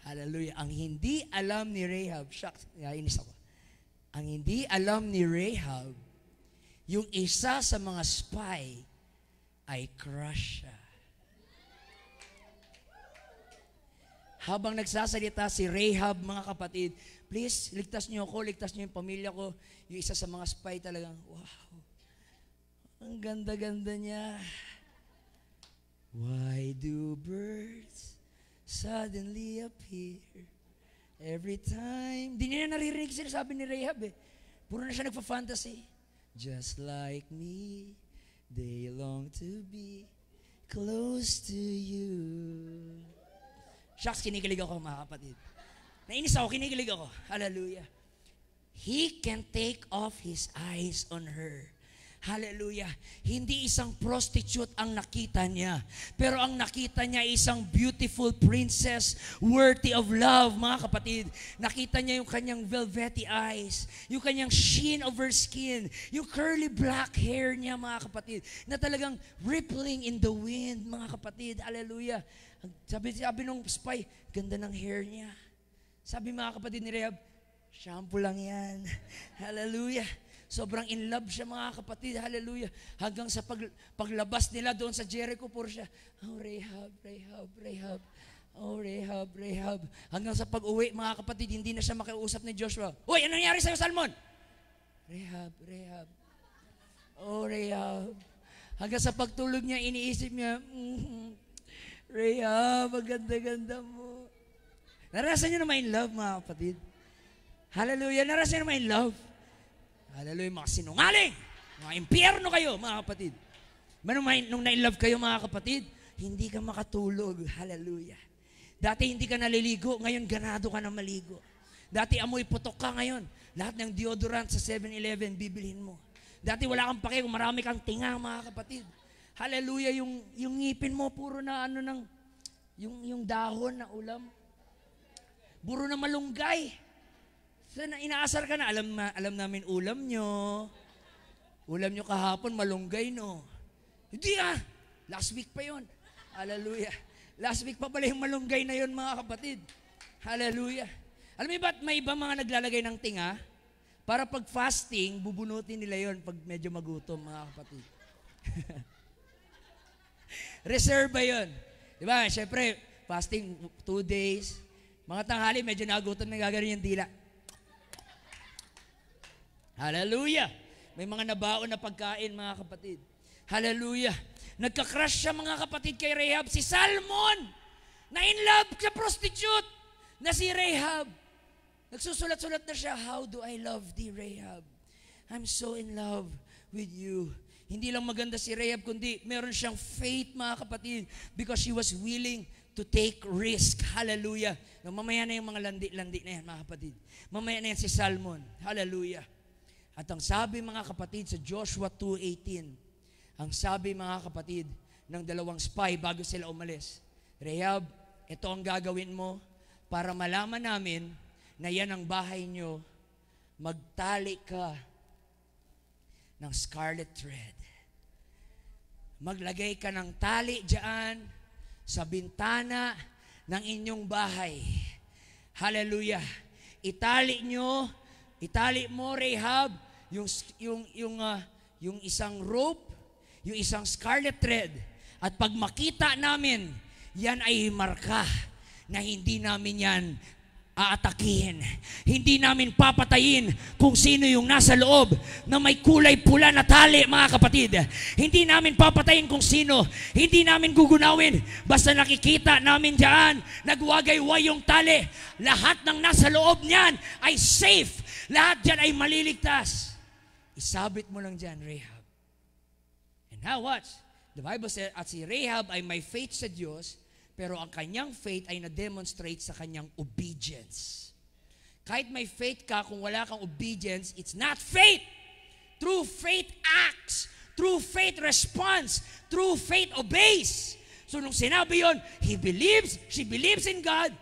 hallelujah, ang hindi alam ni Rahab, shucks, nainis ako. Ang hindi alam ni Rahab, yung isa sa mga spy ay crush siya. Habang nagsasalita si Rahab, mga kapatid, please, ligtas niyo ako, ligtas niyo yung pamilya ko. Yung isa sa mga spy talagang, wow, ang ganda-ganda niya. Why do birds suddenly appear every time? Di niya naririnig sinasabi ni Rahab eh. Puro na siya nagpa-fantasy. Just like me, they long to be close to you. Shucks, kinikilig ako mga kapatid. Nainis ako, kinikilig ako. Hallelujah. He can take off his eyes on her. Hallelujah. Hindi isang prostitute ang nakita niya. Pero ang nakita niya isang beautiful princess worthy of love, mga kapatid. Nakita niya yung kanyang velvety eyes, yung kanyang sheen of her skin, yung curly black hair niya, mga kapatid, na talagang rippling in the wind, mga kapatid. Hallelujah. Sabi nung spy, ganda ng hair niya. Sabi mga kapatid ni Rahab, shampoo lang yan. Hallelujah. Sobrang in love siya, mga kapatid. Hallelujah. Hanggang sa paglabas nila doon sa Jericho, puro siya, oh Rahab, Rahab, Rahab. Oh Rahab, Rahab. Hanggang sa pag-uwi, mga kapatid, hindi na siya makiusap ni Joshua. Uy, ano nangyari sa'yo, Salmon? Rahab, Rahab. Oh Rahab. Hanggang sa pagtulog niya, iniisip niya, Rahab, ang ganda-ganda mo. Naranasan niyo na ma-in love, mga kapatid? Hallelujah. Naranasan niyo na ma-in love? Hallelujah, mga sinungaling. Mga impyerno kayo, mga kapatid. Nung na-in-love kayo, mga kapatid, hindi ka makatulog. Hallelujah. Dati hindi ka naliligo, ngayon ganado ka na maligo. Dati amoy putok ka ngayon. Lahat ng deodorant sa 7-Eleven, bibilhin mo. Dati wala kang pake, kung marami kang tinga, mga kapatid. Hallelujah, yung ngipin mo, puro na yung dahon na ulam. Puro na malunggay. So, inaasar ka na, alam namin ulam nyo. Ulam nyo kahapon, malunggay, no? Hindi last week pa yon. Hallelujah. Last week pa pala yung malunggay na yon, mga kapatid. Hallelujah. Alam mo ba't may iba mga naglalagay ng tinga? Para pag fasting, bubunutin nila yon pag medyo magutom, mga kapatid. Reserve ba yun? Diba? Siyempre, fasting 2 days, Mga tanghali, medyo nagutom na gagawin yung dila. Hallelujah! May mga nabaon na pagkain, mga kapatid. Hallelujah! Nagka-crush siya, mga kapatid, kay Rahab. Si Salmon, na in love sa prostitute, na si Rahab. Nagsusulat-sulat na siya, how do I love thee, Rahab? I'm so in love with you. Hindi lang maganda si Rahab, kundi meron siyang faith, mga kapatid, because she was willing to take risk. Hallelujah. Mamaya na yung mga landi-landi na yan, mga kapatid. Mamaya na yan si Salmon. Hallelujah. At ang sabi, mga kapatid, sa Joshua 2:18, ang sabi, mga kapatid, ng dalawang spy bago sila umalis, Rahab, ito ang gagawin mo para malaman namin na yan ang bahay nyo. Magtali ka ng scarlet thread. Maglagay ka ng tali dyan sa bintana ng inyong bahay. Hallelujah. Itali mo, Rahab, yung isang rope, yung isang scarlet thread. At pag makita namin, yan ay marka na hindi namin yan aatakihin. Hindi namin papatayin kung sino yung nasa loob na may kulay pula na tali, mga kapatid. Hindi namin papatayin kung sino. Hindi namin gugunawin. Basta nakikita namin dyan, nagwagayway yung tali. Lahat ng nasa loob niyan ay safe. Lahat dyan ay maliligtas. Isabit mo lang dyan, Rahab. And now watch. The Bible says, at si Rahab ay may faith sa Diyos, pero ang kanyang faith ay na-demonstrate sa kanyang obedience. Kahit may faith ka, kung wala kang obedience, it's not faith. True faith acts. True faith responds. True faith obeys. So nung sinabi yon, she believes in God,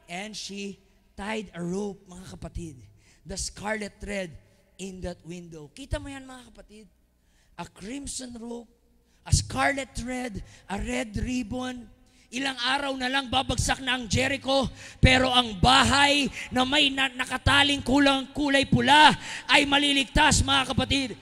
and she tied a rope, mga kapatid. The scarlet thread in that window. Kita mo yan, mga kapatid? A crimson rope, a scarlet thread, a red ribbon. Ilang araw na lang babagsak na ang Jericho, pero ang bahay na may nakataling kulay pula ay maliligtas, mga kapatid.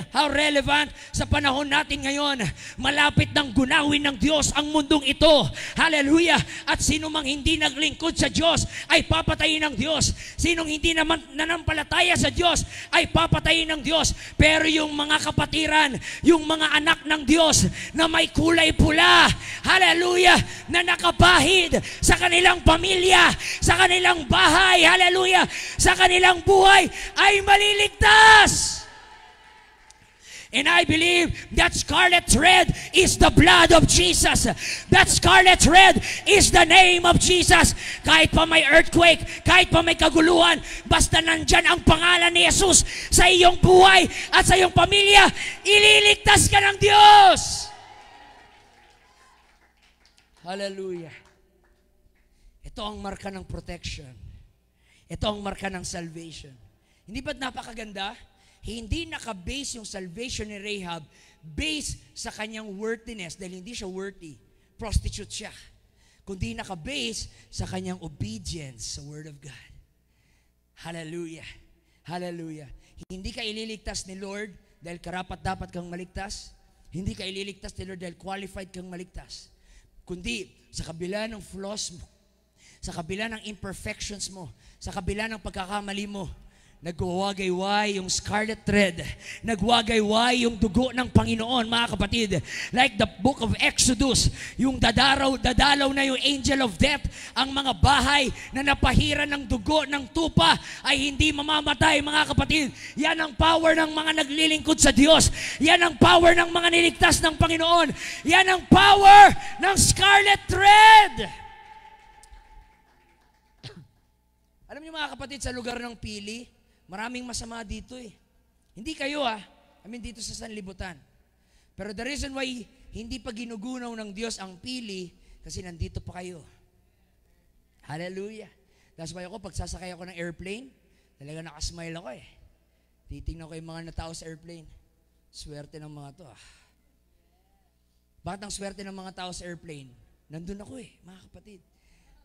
How relevant sa panahon natin ngayon. Malapit ng gunawin ng Diyos ang mundong ito. Hallelujah. At sino mang hindi naglingkod sa Diyos ay papatayin ng Diyos. Sinong hindi naman nanampalataya sa Diyos ay papatayin ng Diyos. Pero yung mga kapatiran, yung mga anak ng Diyos na may kulay pula, hallelujah, na nakapahid sa kanilang pamilya, sa kanilang bahay, hallelujah, sa kanilang buhay ay maliligtas. And I believe that scarlet thread is the blood of Jesus. That scarlet thread is the name of Jesus. Kahit pa may earthquake, kahit pa may kaguluhan, basta nandyan ang pangalan ni Jesus sa iyong buhay at sa iyong pamilya, ililigtas ka ng Diyos. Hallelujah. Ito ang marka ng protection. Ito ang marka ng salvation. Hindi ba't napakaganda? Hindi naka-base yung salvation ni Rahab based sa kanyang worthiness dahil hindi siya worthy. Prostitute siya. Kundi naka-base sa kanyang obedience sa Word of God. Hallelujah. Hallelujah. Hindi ka ililigtas ni Lord dahil karapat-dapat kang maligtas. Hindi ka ililigtas ni Lord dahil qualified kang maligtas. Kundi sa kabila ng flaws mo, sa kabila ng imperfections mo, sa kabila ng pagkakamali mo, nagwagayway yung scarlet thread. Nagwagayway yung dugo ng Panginoon, mga kapatid. Like the book of Exodus, yung dadalaw na yung angel of death. Ang mga bahay na napahiran ng dugo ng tupa ay hindi mamamatay, mga kapatid. Yan ang power ng mga naglilingkod sa Diyos. Yan ang power ng mga niligtas ng Panginoon. Yan ang power ng scarlet thread. Alam niyo, mga kapatid, sa lugar ng Pili, maraming masama dito eh. Hindi kayo dito sa sanlibutan. Pero the reason why hindi pa ginugunaw ng Diyos ang Pili, kasi nandito pa kayo. Hallelujah. That's why ako, pag sasakay ako ng airplane, talaga nakasmile ako eh. Titingnan ko yung mga tao sa airplane. Swerte ng mga to Bakit ang swerte ng mga tao sa airplane? Nandun ako eh, mga kapatid.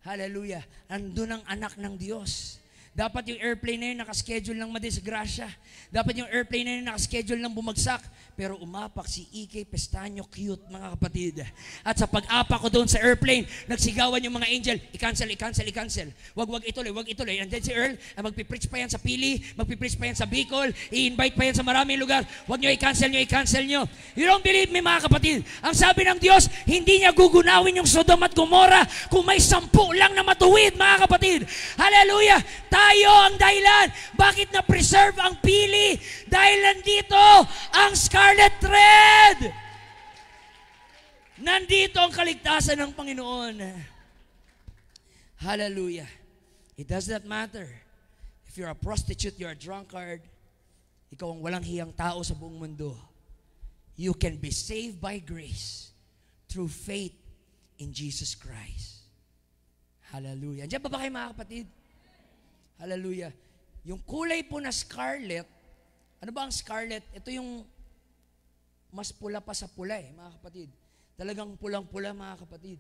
Hallelujah. Nandun ang anak ng Diyos. Dapat yung airplane na yun nakaschedule ng madisgrasya. Dapat yung airplane na yun nakaschedule ng bumagsak. pero umapak si E.K. Pestaño, cute mga kapatid. At sa pag-apak ko doon sa airplane, nagsigawan yung mga angel, i-cancel, i-cancel, i-cancel. Wag ituloy, wag ituloy. And then si Earl, magpipreach pa yan sa Pili, magpipreach pa yan sa Bicol, i-invite pa yan sa maraming lugar. Wag nyo i-cancel nyo, i-cancel nyo. You don't believe me mga kapatid. Ang sabi ng Diyos, hindi niya gugunawin yung Sodom at Gomorrah kung may 10 lang na matuwid mga kapatid. Hallelujah! Tayo ang dahilan. Bakit na-preserve ang Pili? Dahil nandito ang Scarlet Thread. Nandito ang kaligtasan ng Panginoon. Hallelujah. It does not matter if you're a prostitute, you're a drunkard, ikaw ang walang hiyang tao sa buong mundo. You can be saved by grace through faith in Jesus Christ. Hallelujah. Andiyan pa ba kayo mga kapatid? Hallelujah. Yung kulay po na scarlet, ano ba ang scarlet? Ito yung mas pula pa sa pula mga kapatid. Talagang pulang-pula mga kapatid.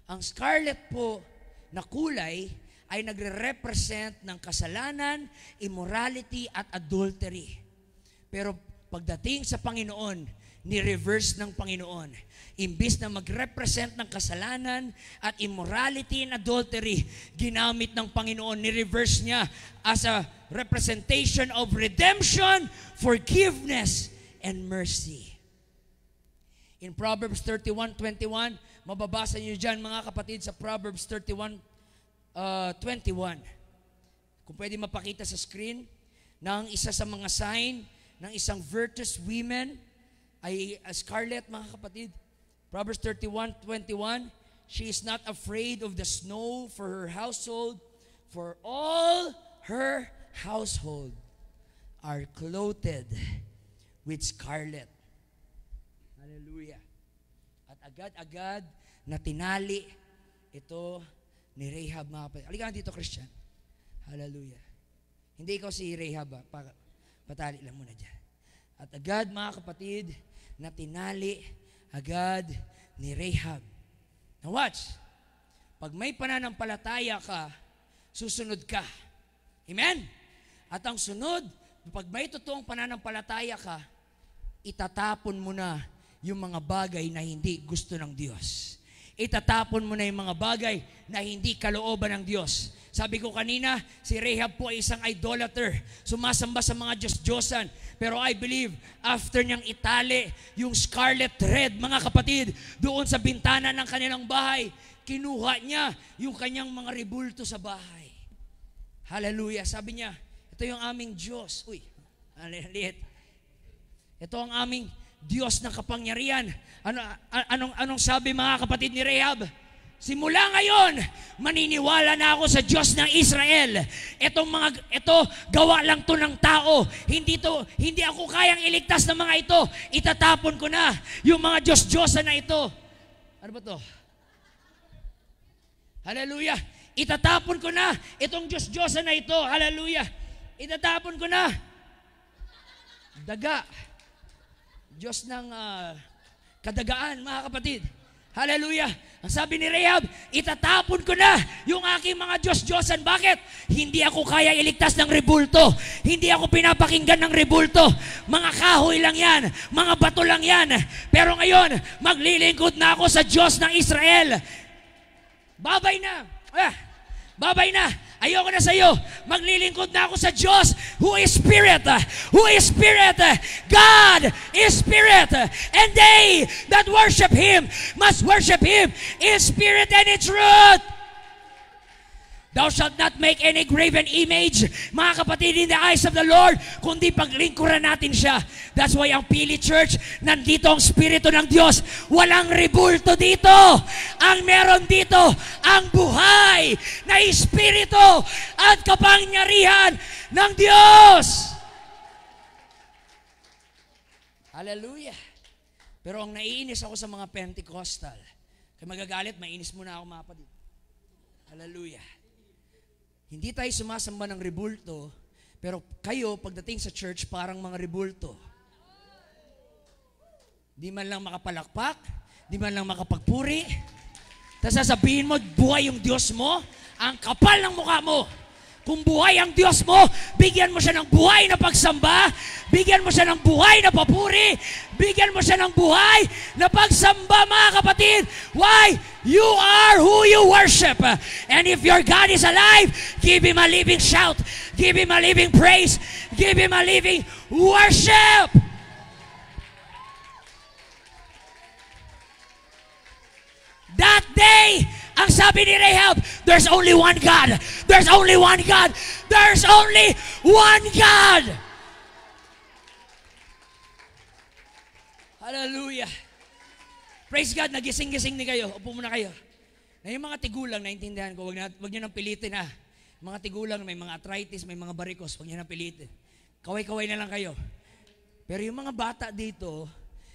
Ang scarlet po na kulay ay nagre-represent ng kasalanan, immorality at adultery. Pero pagdating sa Panginoon, ni-reverse ng Panginoon. Imbis na mag-represent ng kasalanan at immorality and adultery, ginamit ng Panginoon, ni-reverse niya as a representation of redemption, forgiveness, and mercy. In Proverbs 31:21, mababasa niyo dyan mga kapatid sa Proverbs 31:21. Kung pwede mapakita sa screen, na ang isa sa mga sign ng isang virtuous woman ay scarlet mga kapatid. Proverbs 31:21, she is not afraid of the snow for her household, for all her household are clothed with scarlet. Hallelujah. At agad-agad na tinali ito ni Rahab mga kapatid. Halika na dito, Christian. Hallelujah. Hindi ikaw si Rahab, patali lang muna dyan. At agad mga kapatid, na tinali agad ni Rahab. Now watch. Pag may pananampalataya ka, susunod ka. Amen? At ang sunod, pag may totoong pananampalataya ka, itatapon mo na yung mga bagay na hindi gusto ng Diyos. Itatapon mo na yung mga bagay na hindi kalooban ng Diyos. Sabi ko kanina, si Rahab po ay isang idolater. Sumasamba sa mga Diyos-Diyosan. Pero I believe, after niyang itali yung scarlet thread, mga kapatid, doon sa bintana ng kanilang bahay, kinuha niya yung kanyang mga rebulto sa bahay. Hallelujah. Sabi niya, ito yung aming Diyos. Uy, liit. Ito ang aming Diyos ng kapangyarihan. Anong sabi mga kapatid ni Rahab? Simula ngayon, maniniwala na ako sa Diyos ng Israel. Ito gawa lang to ng tao. Hindi ako kayang iligtas ng mga ito. Itatapon ko na yung mga Diyos-Diyosan na ito. Ano ba to? Hallelujah. Itatapon ko na itong Diyos-Diyosan na ito. Hallelujah. Itatapon ko na. Daga. Diyos ng kadagaan, mga kapatid. Hallelujah. Ang sabi ni Rahab, itatapon ko na yung aking mga Diyos-Diyosan. Bakit? Hindi ako kaya iligtas ng rebulto. Hindi ako pinapakinggan ng rebulto. Mga kahoy lang yan. Mga bato lang yan. Pero ngayon, maglilingkod na ako sa Diyos ng Israel. Babay na. Babay na. Ayoko na sa iyo. Maglilingkod na ako sa Diyos who is Spirit. Who is Spirit? God is Spirit. And they that worship Him must worship Him in spirit and in truth. Thou shalt not make any graven image, mga kapatid, in the eyes of the Lord, kundi paglingkuran natin siya. That's why ang Pili Church, nandito ang Espiritu ng Diyos. Walang rebulto dito. Ang meron dito, ang buhay na Espiritu at kapangyarihan ng Diyos. Hallelujah. Pero ang naiinis ako sa mga Pentecostal, kaya magagalit, mainis muna ako mga kapatid. Hallelujah. Hindi tayo sumasamba ng rebulto, pero kayo, pagdating sa church, parang mga rebulto. Di man lang makapalakpak, di man lang makapagpuri. Tapos sasabihin mo, buhay yung Diyos mo, ang kapal ng mukha mo. Kung buhay ang Diyos mo, bigyan mo siya ng buhay na pagsamba, bigyan mo siya ng buhay na papuri, bigyan mo siya ng buhay na pagsamba, mga kapatid. Why? You are who you worship. And if your God is alive, give Him a living shout, give Him a living praise, give Him a living worship. That day, ang sabi ni Rahab, there's only one God. There's only one God. There's only one God. Hallelujah. Praise God, nagising-gising ni kayo. Upo muna kayo. Na yung mga tigulang, naintindihan ko, wag nyo nang pilitin ha. Mga tigulang, may mga arthritis, may mga varicose, wag nyo nang pilitin. Kaway-kaway na lang kayo. Pero yung mga bata dito,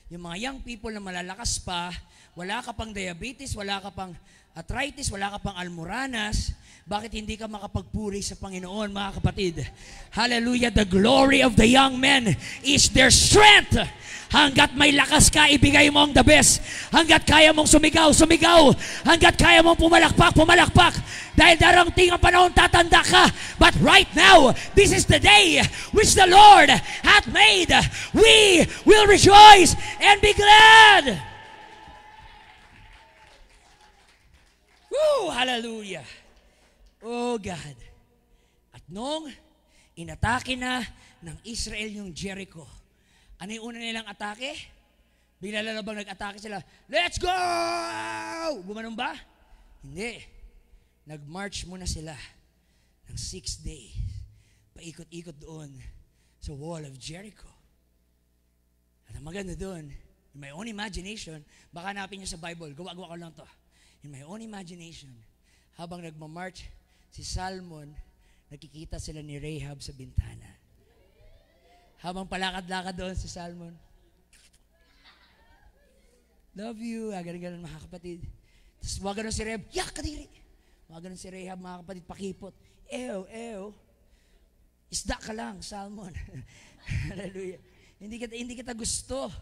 yung mga young people na malalakas pa, wala ka pang diabetes, wala ka pang arthritis, wala ka pang almoranas, bakit hindi ka makapagpuri sa Panginoon, mga kapatid? Hallelujah, the glory of the young men is their strength. Hanggat may lakas ka, ibigay mo ang the best. Hanggat kaya mong sumigaw, sumigaw. Hanggat kaya mong pumalakpak, pumalakpak. Dahil darating ang panahon, tatanda ka. But right now, this is the day which the Lord hath made. We will rejoice and be glad. Woo! Hallelujah! Oh God! At nung inatake na ng Israel yung Jericho, ano yung una nilang atake? Bigla lang bang nag-atake sila, let's go! Gumanon ba? Hindi. Nag-march muna sila ng 6 days. Paikot-ikot doon sa wall of Jericho. At ang maganda doon, in my own imagination, baka hanapin niyo sa Bible, gawa-gawa ko lang to. In my own imagination, habang nagmamarch si Salmon, nakikita sila ni Rahab sa bintana. Habang palakad-lakad doon si Salmon, love you, ganun mga kapatid. Tapos wag ganun si Rahab, yak kadiri. Wag ganun si Rahab, mga kapatid, pakipot. Ew. Isda ka lang, Salmon. Hallelujah. Hindi kita gusto.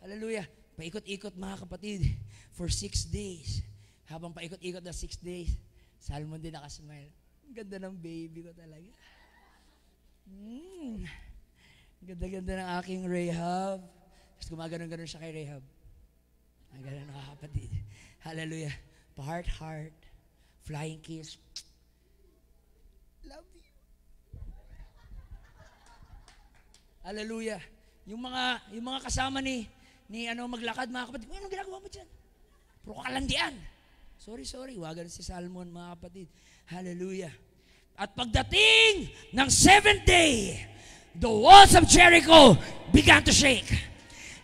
Hallelujah. Paikot-ikot, mga kapatid, for 6 days. Habang paikot-ikot na 6 days, Salmon din nakasmile. Ang ganda ng baby ko talaga. Ganda-ganda ng aking Rahab. Tapos gumaganon-ganon siya kay Rahab. Ang ganda ng kapatid. Hallelujah. Heart, flying kiss. Love you. Hallelujah. Yung mga kasama ni maglakad, mga kapatid, anong ginagawa mo dyan? Puro kalandian. Sorry. Wagan si Salmon, mga kapatid. Hallelujah. At pagdating ng 7th day, the walls of Jericho began to shake.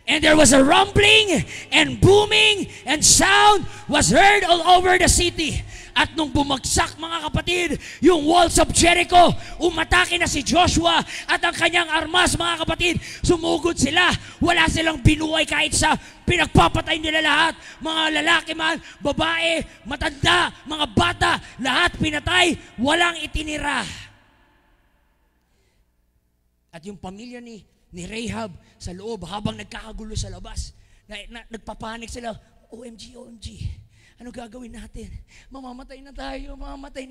And there was a rumbling and booming and sound was heard all over the city. At nung bumagsak, mga kapatid, yung walls of Jericho, umatake na si Joshua at ang kanyang armas, mga kapatid, sumugod sila. Wala silang binuhay kahit sa pinagpapatay nila lahat. Mga lalaki man, babae, matanda, mga bata, lahat pinatay, walang itinira. At yung pamilya ni Rahab sa loob, habang nagkakagulo sa labas, nagpapanik sila, OMG. Ano gagawin natin? Mamamatay na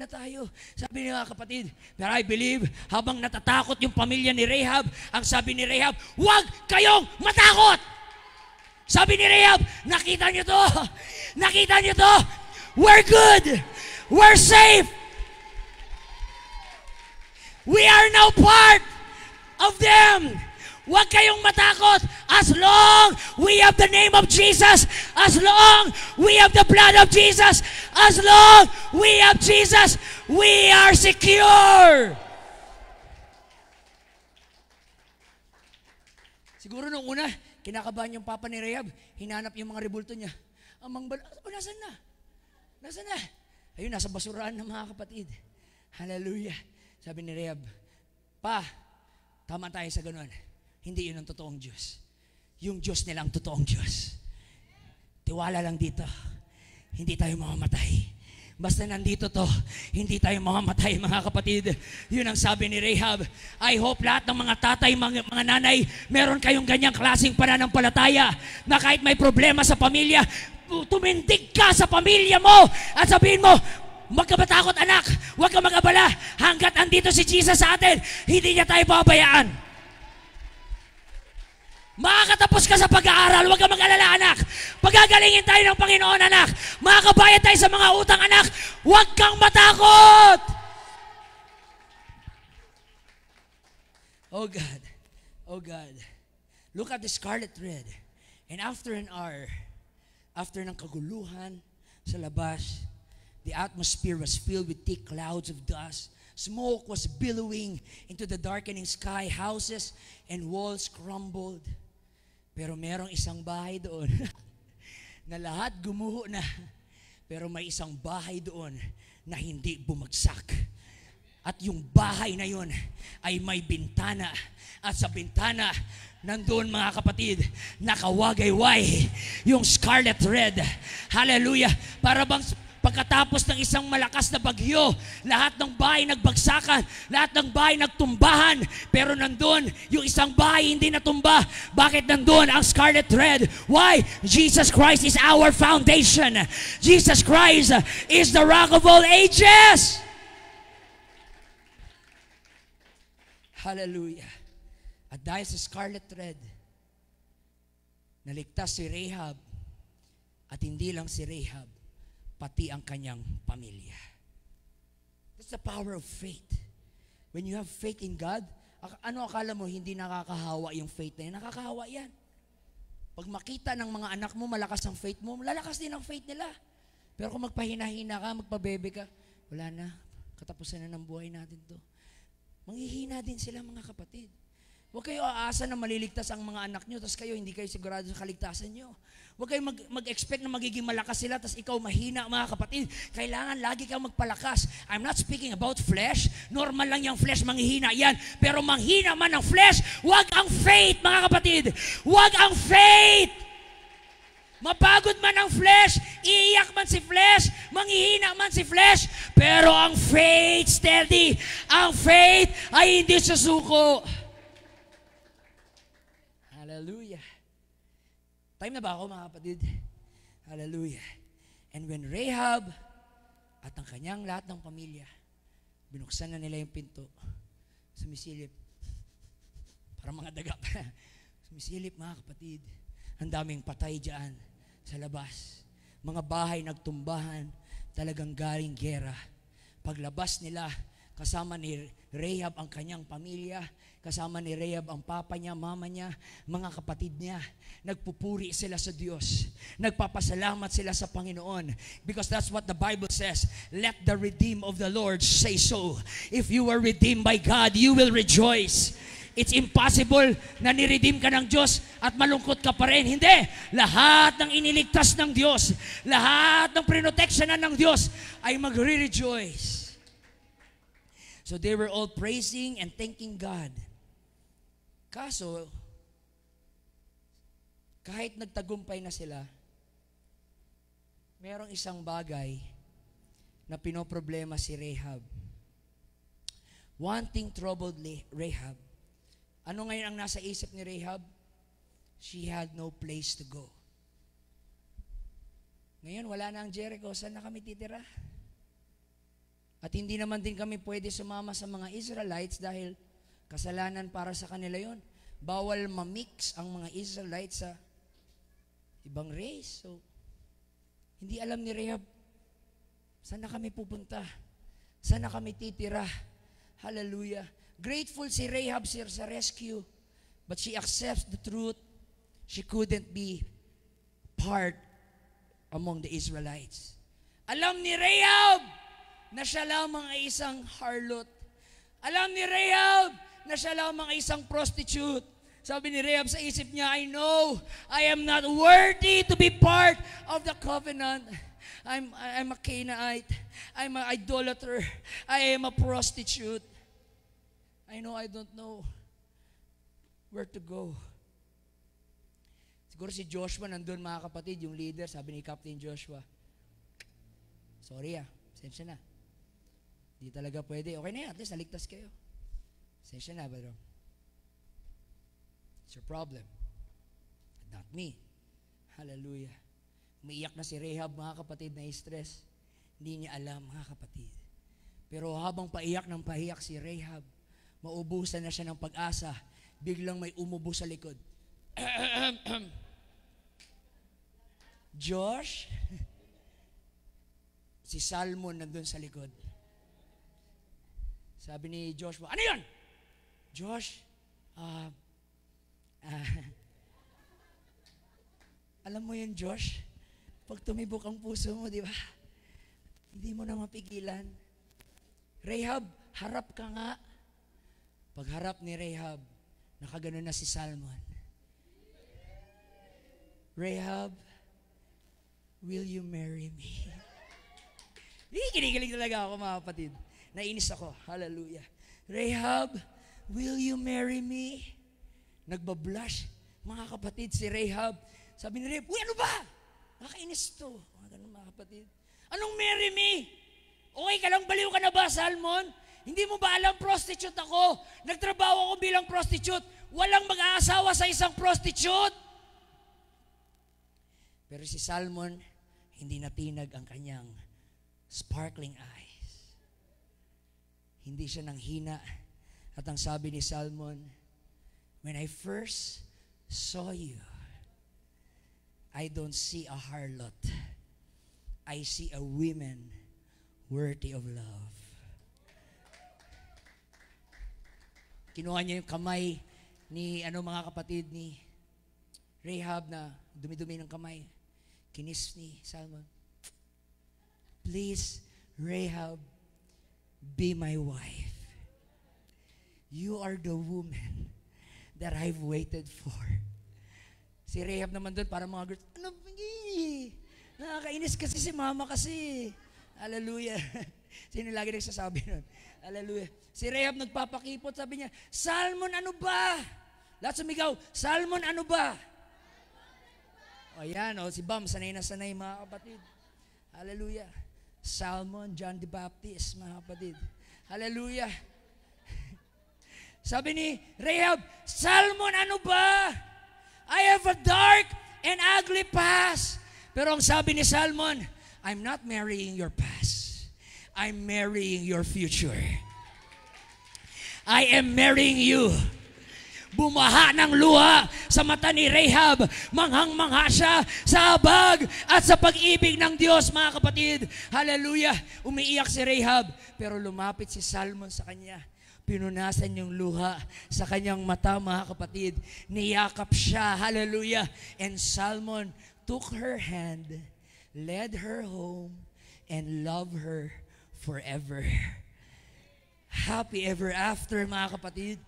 tayo. Sabi niya, kapatid, pero I believe, habang natatakot yung pamilya ni Rahab, ang sabi ni Rahab, huwag kayong matakot! Sabi ni Rahab, nakita niyo to? We're good! We're safe! We are now part of them! Huwag kayong matakot. As long we have the name of Jesus, as long we have the blood of Jesus, as long we have Jesus, we are secure. Siguro nung una, kinakabahan yung papa ni Rahab, hinanap yung mga rebulto niya. Nasaan na? Ayun, nasa basurahan ng mga kapatid. Hallelujah. Sabi ni Rahab, Pa, tama tayo sa ganun. Hindi yun ang totoong Diyos. Yung Diyos nila ang totoong Diyos. Tiwala lang dito. Hindi tayo mamamatay. Basta nandito to, hindi tayo mamamatay, mga kapatid. Yun ang sabi ni Rahab. I hope lahat ng mga tatay, mga nanay, meron kayong ganyang klaseng pananampalataya na kahit may problema sa pamilya, tumindig ka sa pamilya mo at sabihin mo, Huwag ka matakot, anak. Huwag ka mag-abala. Hanggat andito si Jesus sa atin, hindi niya tayo pabayaan. Makakatapos ka sa pag-aaral, huwag ka mag-alala, anak. Pagagalingin tayo ng Panginoon, anak. Makakabayad tayo sa mga utang, anak. Huwag kang matakot. Oh God. Oh God. Look at the scarlet thread. And after an hour, after ng kaguluhan sa labas, the atmosphere was filled with thick clouds of dust. Smoke was billowing into the darkening sky. Houses and walls crumbled. Pero merong isang bahay doon na lahat gumuho na. Pero may isang bahay doon na hindi bumagsak. At yung bahay na yun ay may bintana. At sa bintana, nandun mga kapatid, nakawagayway yung scarlet thread. Hallelujah. Para bang pagkatapos ng isang malakas na bagyo, lahat ng bahay nagbagsakan, lahat ng bahay nagtumbahan, pero nandun yung isang bahay hindi natumba. Bakit nandun ang scarlet thread? Why? Jesus Christ is our foundation. Jesus Christ is the rock of all ages. Hallelujah. At dahil sa scarlet thread, naligtas si Rahab. At hindi lang si Rahab, pati ang kanyang pamilya. That's the power of faith. When you have faith in God, ano akala mo hindi nakakahawa yung faith na yan? Nakakahawa yan. Pag makita ng mga anak mo, malakas ang faith mo, lalakas din ang faith nila. Pero kung magpahina-hina ka, magpabebe ka, wala na, katapusan na ng buhay natin to. Manghihina din sila, mga kapatid. Huwag kayo aasa na maliligtas ang mga anak nyo, tapos kayo hindi kayo sigurado sa kaligtasan nyo. Huwag kayo mag-expect na magiging malakas sila, tapos ikaw mahina, mga kapatid. Kailangan lagi kang magpalakas. I'm not speaking about flesh. Normal lang yung flesh, manghihina yan. Pero manghina man ang flesh, huwag ang faith, mga kapatid. Huwag ang faith. Mapagod man ang flesh, iiyak man si flesh, manghihina man si flesh, pero ang faith steady. Ang faith ay hindi susuko. Hallelujah. Time na ba ako, mga kapatid? Hallelujah. And when Rahab at ang kanyang lahat ng pamilya, binuksan na nila yung pinto, sumisilip, para mga daga pa, sumisilip, mga kapatid, ang daming patay dyan sa labas. Mga bahay nagtumbahan, talagang galing gera. Paglabas nila, kasama ni Rahab ang kanyang pamilya, kasama ni Rahab ang papa niya, mama niya, mga kapatid niya. Nagpupuri sila sa Diyos. Nagpapasalamat sila sa Panginoon. Because that's what the Bible says. Let the redeemed of the Lord say so. If you were redeemed by God, you will rejoice. It's impossible na niredeem ka ng Diyos at malungkot ka pa rin. Hindi. Lahat ng iniligtas ng Diyos, lahat ng prinoteksyonan ng Diyos ay magre-rejoice. So they were all praising and thanking God. Kaso, kahit nagtagumpay na sila, merong isang bagay na pinoproblema si Rahab. One thing troubled Rahab. Ano ngayon ang nasa isip ni Rahab? She had no place to go. Ngayon, wala na ang Jericho. Saan na kami titira? At hindi naman din kami pwede sumama sa mga Israelites dahil kasalanan para sa kanila yon. Bawal mamix ang mga Israelites sa ibang race. So, hindi alam ni Rahab, saan na kami pupunta? Saan na kami titira? Hallelujah. Grateful si Rahab sa rescue, but she accepts the truth. She couldn't be part among the Israelites. Alam ni Rahab na siya lamang ay isang harlot. Alam ni Rahab na siya lamang ay isang prostitute. Sabi ni Rahab sa isip niya, I know I am not worthy to be part of the covenant. I'm a Canaanite. I'm an idolater. I am a prostitute. I know I don't know where to go. Siguro si Joshua nandun, mga kapatid, yung leader, sabi ni Captain Joshua, sorry sensya na. Di talaga pwede. Okay na yan, at least naligtas kayo. Sensya na, bro. It's your problem. Not me. Hallelujah. Umiiyak na si Rahab, mga kapatid, na stress. Hindi niya alam, mga kapatid. Pero habang paiyak ng paiyak si Rahab, maubusan na siya ng pag-asa, biglang may umubo sa likod. Josh? Si Salmon nandun sa likod. Sabi ni Joshua, ano yun? Josh, alam mo yun, Josh? Pag tumibok ang puso mo, di ba? Hindi mo na mapigilan. Rahab, harap ka nga. Pagharap ni Rahab, nakaganon na si Salmon. Rahab, will you marry me? Kinikilig talaga ako, mga kapatid. Nainis ako. Hallelujah. Rahab, will you marry me? Nagbablush. Mga kapatid, si Rahab. Sabi ni Rahab, uy, ano ba? Nakakainis to. Mga ganun, mga kapatid. Anong marry me? Okay ka lang, baliw ka na ba, Salmon? Hindi mo ba alam, prostitute ako? Nagtrabaho ako bilang prostitute. Walang mag-aasawa sa isang prostitute. Pero si Salmon, hindi natinag ang kanyang sparkling eyes. Hindi siya nanghina. At ang sabi ni Salmon, when I first saw you, I don't see a harlot. I see a woman worthy of love. Kinuha niya yung kamay ni mga kapatid ni Rahab na dumi-dumi ng kamay. Kinis ni Salmon. Please, Rahab, be my wife. You are the woman that I've waited for. Si Rahab naman doon, para mga girls, ano, nakakainis kasi si mama kasi. Hallelujah. Sino lagi nagsasabi nun? Hallelujah. Si Rahab nagpapakipot, sabi niya, Salmon, ano ba? Lahat sumigaw, Salmon, ano ba? O yan, si Bam, sanay na sanay, mga kapatid. Hallelujah. Salmon, John the Baptist, mga kapatid. Hallelujah. Sabi ni Rahab, Salmon, ano ba? I have a dark and ugly past. Pero ang sabi ni Salmon, I'm not marrying your past. I'm marrying your future. I am marrying you. Bumaha ng luha sa mata ni Rahab. Manghang-mangha siya sa habag at sa pag-ibig ng Diyos, mga kapatid. Hallelujah. Umiiyak si Rahab. Pero lumapit si Salmon sa kanya. Pinunasan yung luha sa kanyang mata, mga kapatid. Niyakap siya. Hallelujah. And Salmon took her hand, led her home, and loved her forever. Happy ever after, mga kapatid.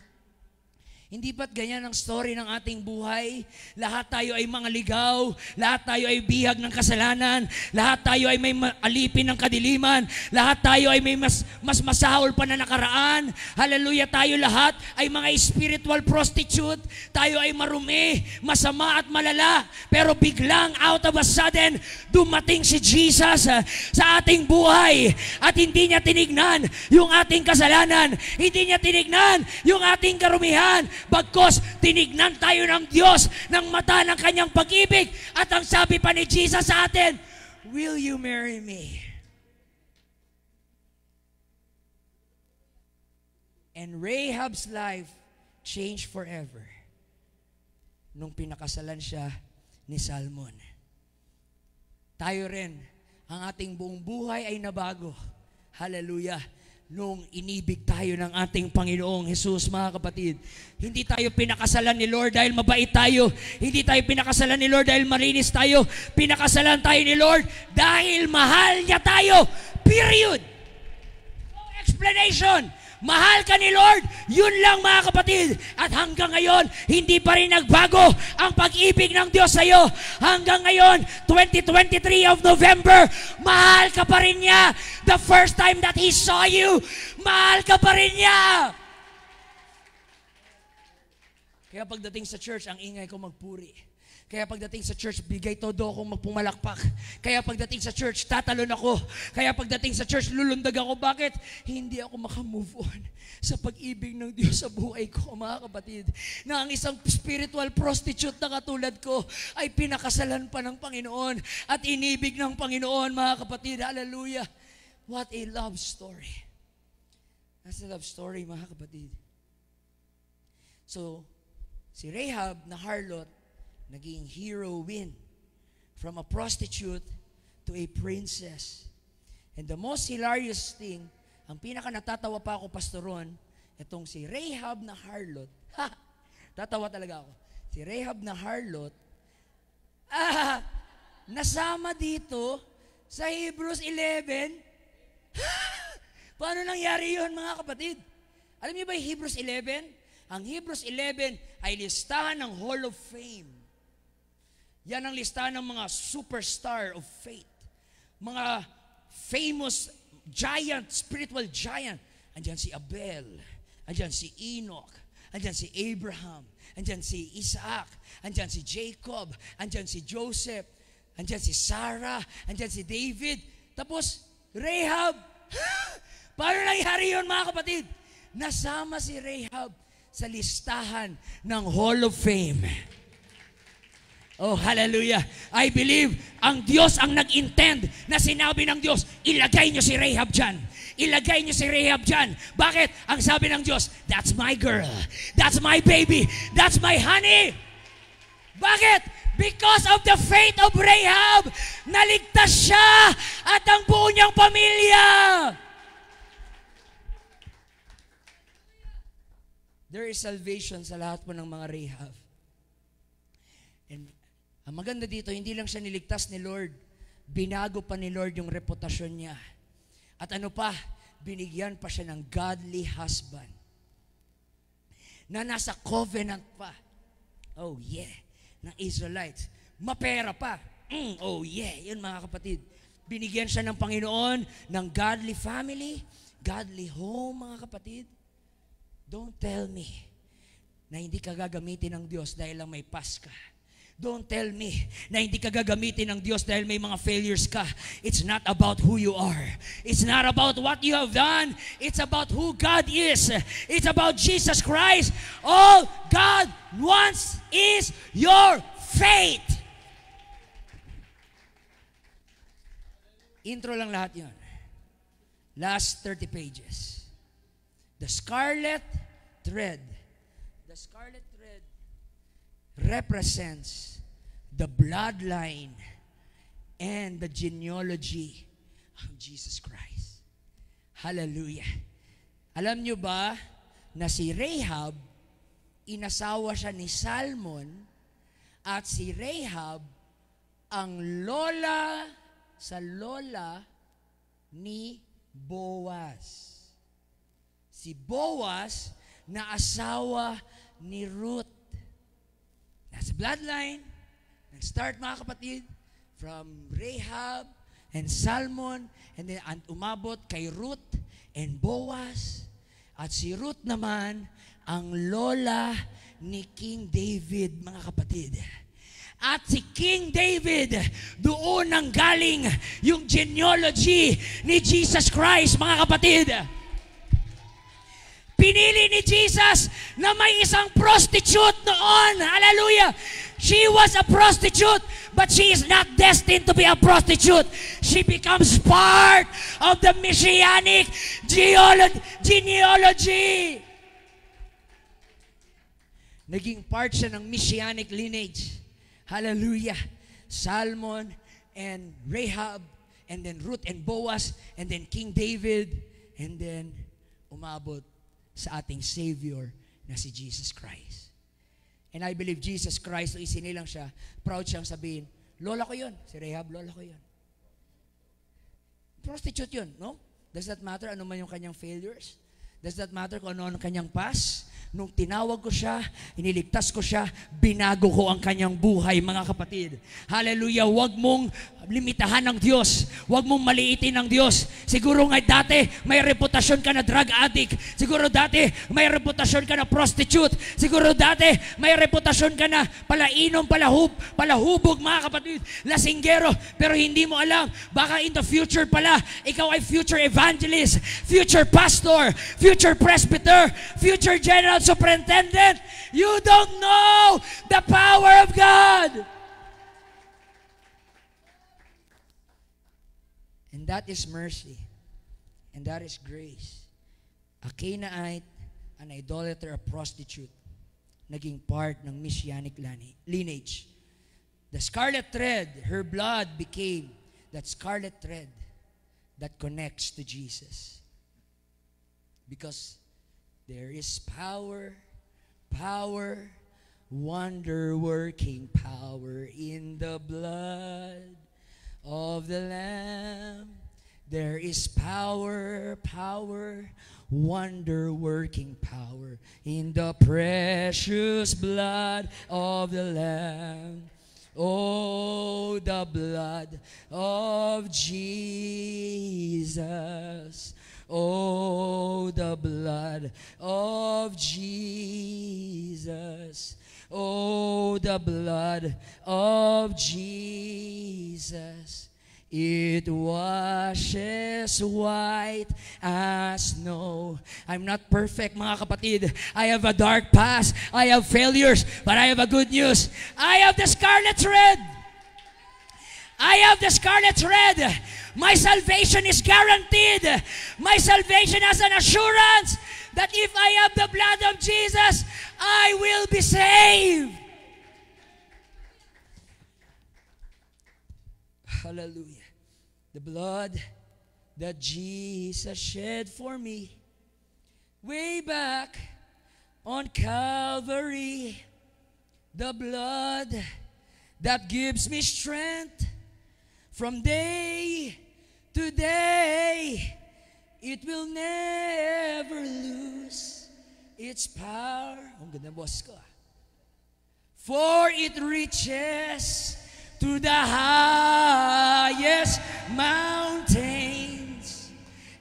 Hindi ba't ganyan ang story ng ating buhay? Lahat tayo ay mga ligaw, lahat tayo ay bihag ng kasalanan, lahat tayo ay may alipin ng kadiliman, lahat tayo ay may mas masahol pa na nakaraan. Hallelujah, tayo lahat ay mga spiritual prostitute, tayo ay marumi, masama at malala, pero biglang out of a sudden, dumating si Jesus sa ating buhay at hindi niya tinignan yung ating kasalanan, hindi niya tinignan yung ating karumihan, bagkos tinignan tayo ng Diyos ng mata ng kanyang pag-ibig at ang sabi pa ni Jesus sa atin, will you marry me? And Rahab's life changed forever nung pinakasalan siya ni Salmon. Tayo rin, ang ating buong buhay ay nabago. Hallelujah. Nung inibig tayo ng ating Panginoong Jesus, mga kapatid. Hindi tayo pinakasalan ni Lord dahil mabait tayo. Hindi tayo pinakasalan ni Lord dahil malinis tayo. Pinakasalan tayo ni Lord dahil mahal niya tayo. Period. No explanation. Mahal ka ni Lord, yun lang, mga kapatid. At hanggang ngayon, hindi pa rin nagbago ang pag-ibig ng Diyos sa iyo. Hanggang ngayon, 2023 of November, mahal ka pa rin niya. The first time that He saw you, mahal ka pa rin niya. Kaya pagdating sa church, ang ingay ko magpuri. Kaya pagdating sa church, bigay todo akong magpumalakpak. Kaya pagdating sa church, tatalon ako. Kaya pagdating sa church, lulundag ako. Bakit? Hindi ako makamove on sa pag-ibig ng Diyos sa buhay ko, mga kapatid. Na ang isang spiritual prostitute na katulad ko ay pinakasalan pa ng Panginoon at inibig ng Panginoon, mga kapatid. Hallelujah. What a love story. That's a love story, mga kapatid. So, si Rahab na harlot, naging heroine from a prostitute to a princess. And the most hilarious thing, ang pinaka natatawa pa ako, Pastoron, itong si Rahab na harlot. Tatawa talaga ako. Si Rahab na harlot, nasama dito sa Hebrews 11. Paano nangyari yun, mga kapatid? Alam niyo ba yung Hebrews 11? Ang Hebrews 11 ay listahan ng Hall of Fame. Yan ang listahan ng mga superstar of faith. Mga famous giant, spiritual giant. Andyan si Abel, andyan si Enoch, andyan si Abraham, andyan si Isaac, andyan si Jacob, andyan si Joseph, andyan si Sarah, andyan si David. Tapos, Rahab. Paano nangyari yun, mga kapatid? Nasama si Rahab sa listahan ng Hall of Fame. Oh, hallelujah. I believe ang Diyos ang nag-intend na sinabi ng Diyos, ilagay niyo si Rahab dyan. Ilagay niyo si Rahab dyan. Bakit? Ang sabi ng Diyos, that's my girl. That's my baby. That's my honey. Bakit? Because of the faith of Rahab, naligtas siya at ang buo niyang pamilya. There is salvation sa lahat po ng mga Rahab. And ang maganda dito, hindi lang siya niligtas ni Lord, binago pa ni Lord yung reputasyon niya. At ano pa, binigyan pa siya ng godly husband na nasa covenant pa. Oh yeah, ng Israelites. Mapera pa. Oh yeah, yun mga kapatid. Binigyan siya ng Panginoon ng godly family, godly home, mga kapatid. Don't tell me na hindi ka gagamitin ng Diyos dahil lang may pas ka. Don't tell me na hindi ka gagamitin ng Diyos dahil may mga failures ka. It's not about who you are. It's not about what you have done. It's about who God is. It's about Jesus Christ. All God wants is your faith. Intro lang lahat yun. Last 30 pages. The scarlet thread. The scarlet thread represents the bloodline and the genealogy of Jesus Christ. Hallelujah. Alam nyo ba na si Rahab, inasawa siya ni Salmon, at si Rahab ang lola sa lola ni Boaz. Si Boaz na asawa ni Ruth. That's bloodline. Nag-start, mga kapatid, from Rahab and Salmon, and then umabot kay Ruth and Boaz. At si Ruth naman, ang lola ni King David, mga kapatid. At si King David, doon ang galing yung genealogy ni Jesus Christ, mga kapatid. Pinili ni Jesus na may isang prostitute noon. Hallelujah! She was a prostitute, but she is not destined to be a prostitute. She becomes part of the Messianic genealogy. Naging part siya ng Messianic lineage. Hallelujah! Salmon and Rahab, and then Ruth and Boaz, and then King David, and then umabot sa ating Savior na si Jesus Christ. And I believe Jesus Christ, isinilang siya, proud siyang sabihin, lola ko yun. Si Rahab, lola ko yun. Prostitute yun, no? Does that matter ano man yung kanyang failures? Does that matter kung ano ang kanyang past? Nung tinawag ko siya, iniligtas ko siya, binago ko ang kanyang buhay, mga kapatid. Hallelujah! Huwag mong limitahan ng Diyos. Huwag mong maliitin ng Diyos. Siguro nga dati, may reputasyon ka na drug addict. Siguro dati, may reputasyon ka na prostitute. Siguro dati, may reputasyon ka na palainom, palahubog, mga kapatid. Lasinggero. Pero hindi mo alam, baka in the future pala, ikaw ay future evangelist, future pastor, future presbyter, future general superintendent. You don't know the power of God. And that is mercy. And that is grace. A Canaanite, an idolater, a prostitute, naging part ng Messianic lineage. The scarlet thread, her blood became that scarlet thread that connects to Jesus. Because there is power, wonder-working power in the blood of the Lamb. There is power, wonder-working power in the precious blood of the Lamb. Oh, the blood of Jesus. Oh, the blood of Jesus. Oh, the blood of Jesus. It washes white as snow. I'm not perfect, mga kapatid. I have a dark past. I have failures. But I have a good news. I have the scarlet thread. I have the scarlet thread. My salvation is guaranteed. My salvation has an assurance that if I have the blood of Jesus, I will be saved. Hallelujah. The blood that Jesus shed for me way back on Calvary. The blood that gives me strength from day to day. It will never lose its power. Ang ganda, boss ko. For it reaches to the highest mountains,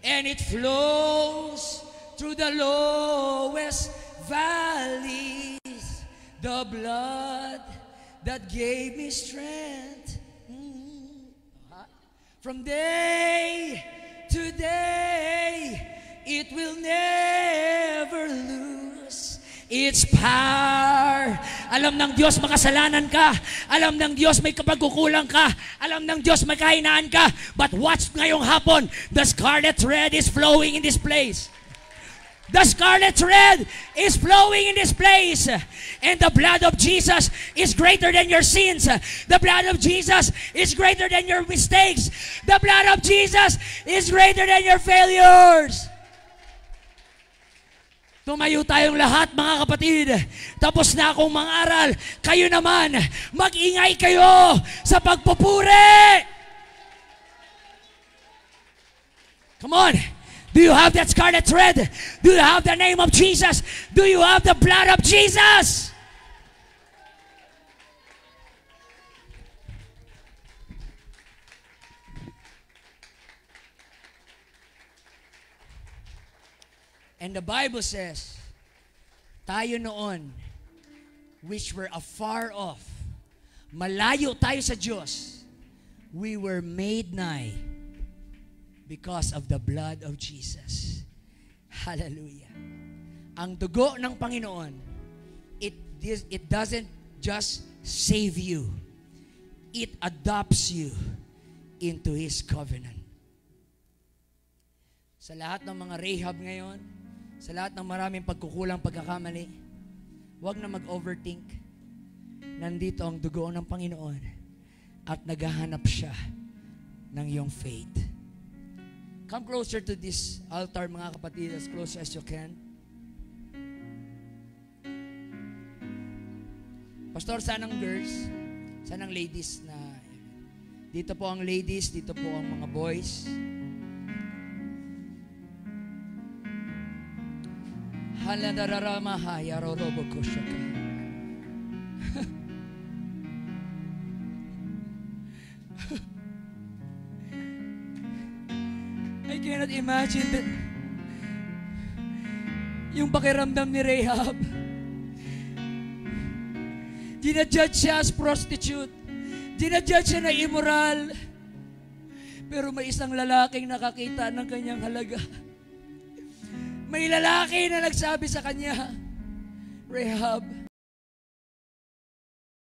and it flows through the lowest valleys. The blood that gave me strength from day to day, it will never lose its power. Alam ng Diyos makasalanan ka. Alam ng Diyos may kapagkukulang ka. Alam ng Diyos may kahinaan ka. But watch ngayong hapon, the scarlet thread is flowing in this place. The scarlet thread is flowing in this place. And the blood of Jesus is greater than your sins. The blood of Jesus is greater than your mistakes. The blood of Jesus is greater than your failures. Tumayo tayong lahat, mga kapatid. Tapos na akong mangaral. Kayo naman, mag-ingay kayo sa pagpupuri. Come on. Do you have that scarlet thread? Do you have the name of Jesus? Do you have the blood of Jesus? And the Bible says, tayo noon, which were afar off, malayo tayo sa Diyos, we were made nigh because of the blood of Jesus. Hallelujah. Ang dugo ng Panginoon, it doesn't just save you. It adopts you into His covenant. Sa lahat ng mga Rahab ngayon, sa lahat ng maraming pagkukulang pagkakamali, huwag na mag-overthink. Nandito ang dugo ng Panginoon at naghahanap siya ng iyong faith. Come closer to this altar, mga kapatid, as close as you can. Pastor, sanang girls, sanang ladies na, dito po ang ladies, dito po ang mga boys. Haladararama rorobo ko siya ka. I cannot imagine that yung pakiramdam ni Rahab. Dinajudge siya as prostitute. Dinajudge siya na immoral. Pero may isang lalaking nakakita ng kanyang halaga. May lalaki na nagsabi sa kanya, Rahab,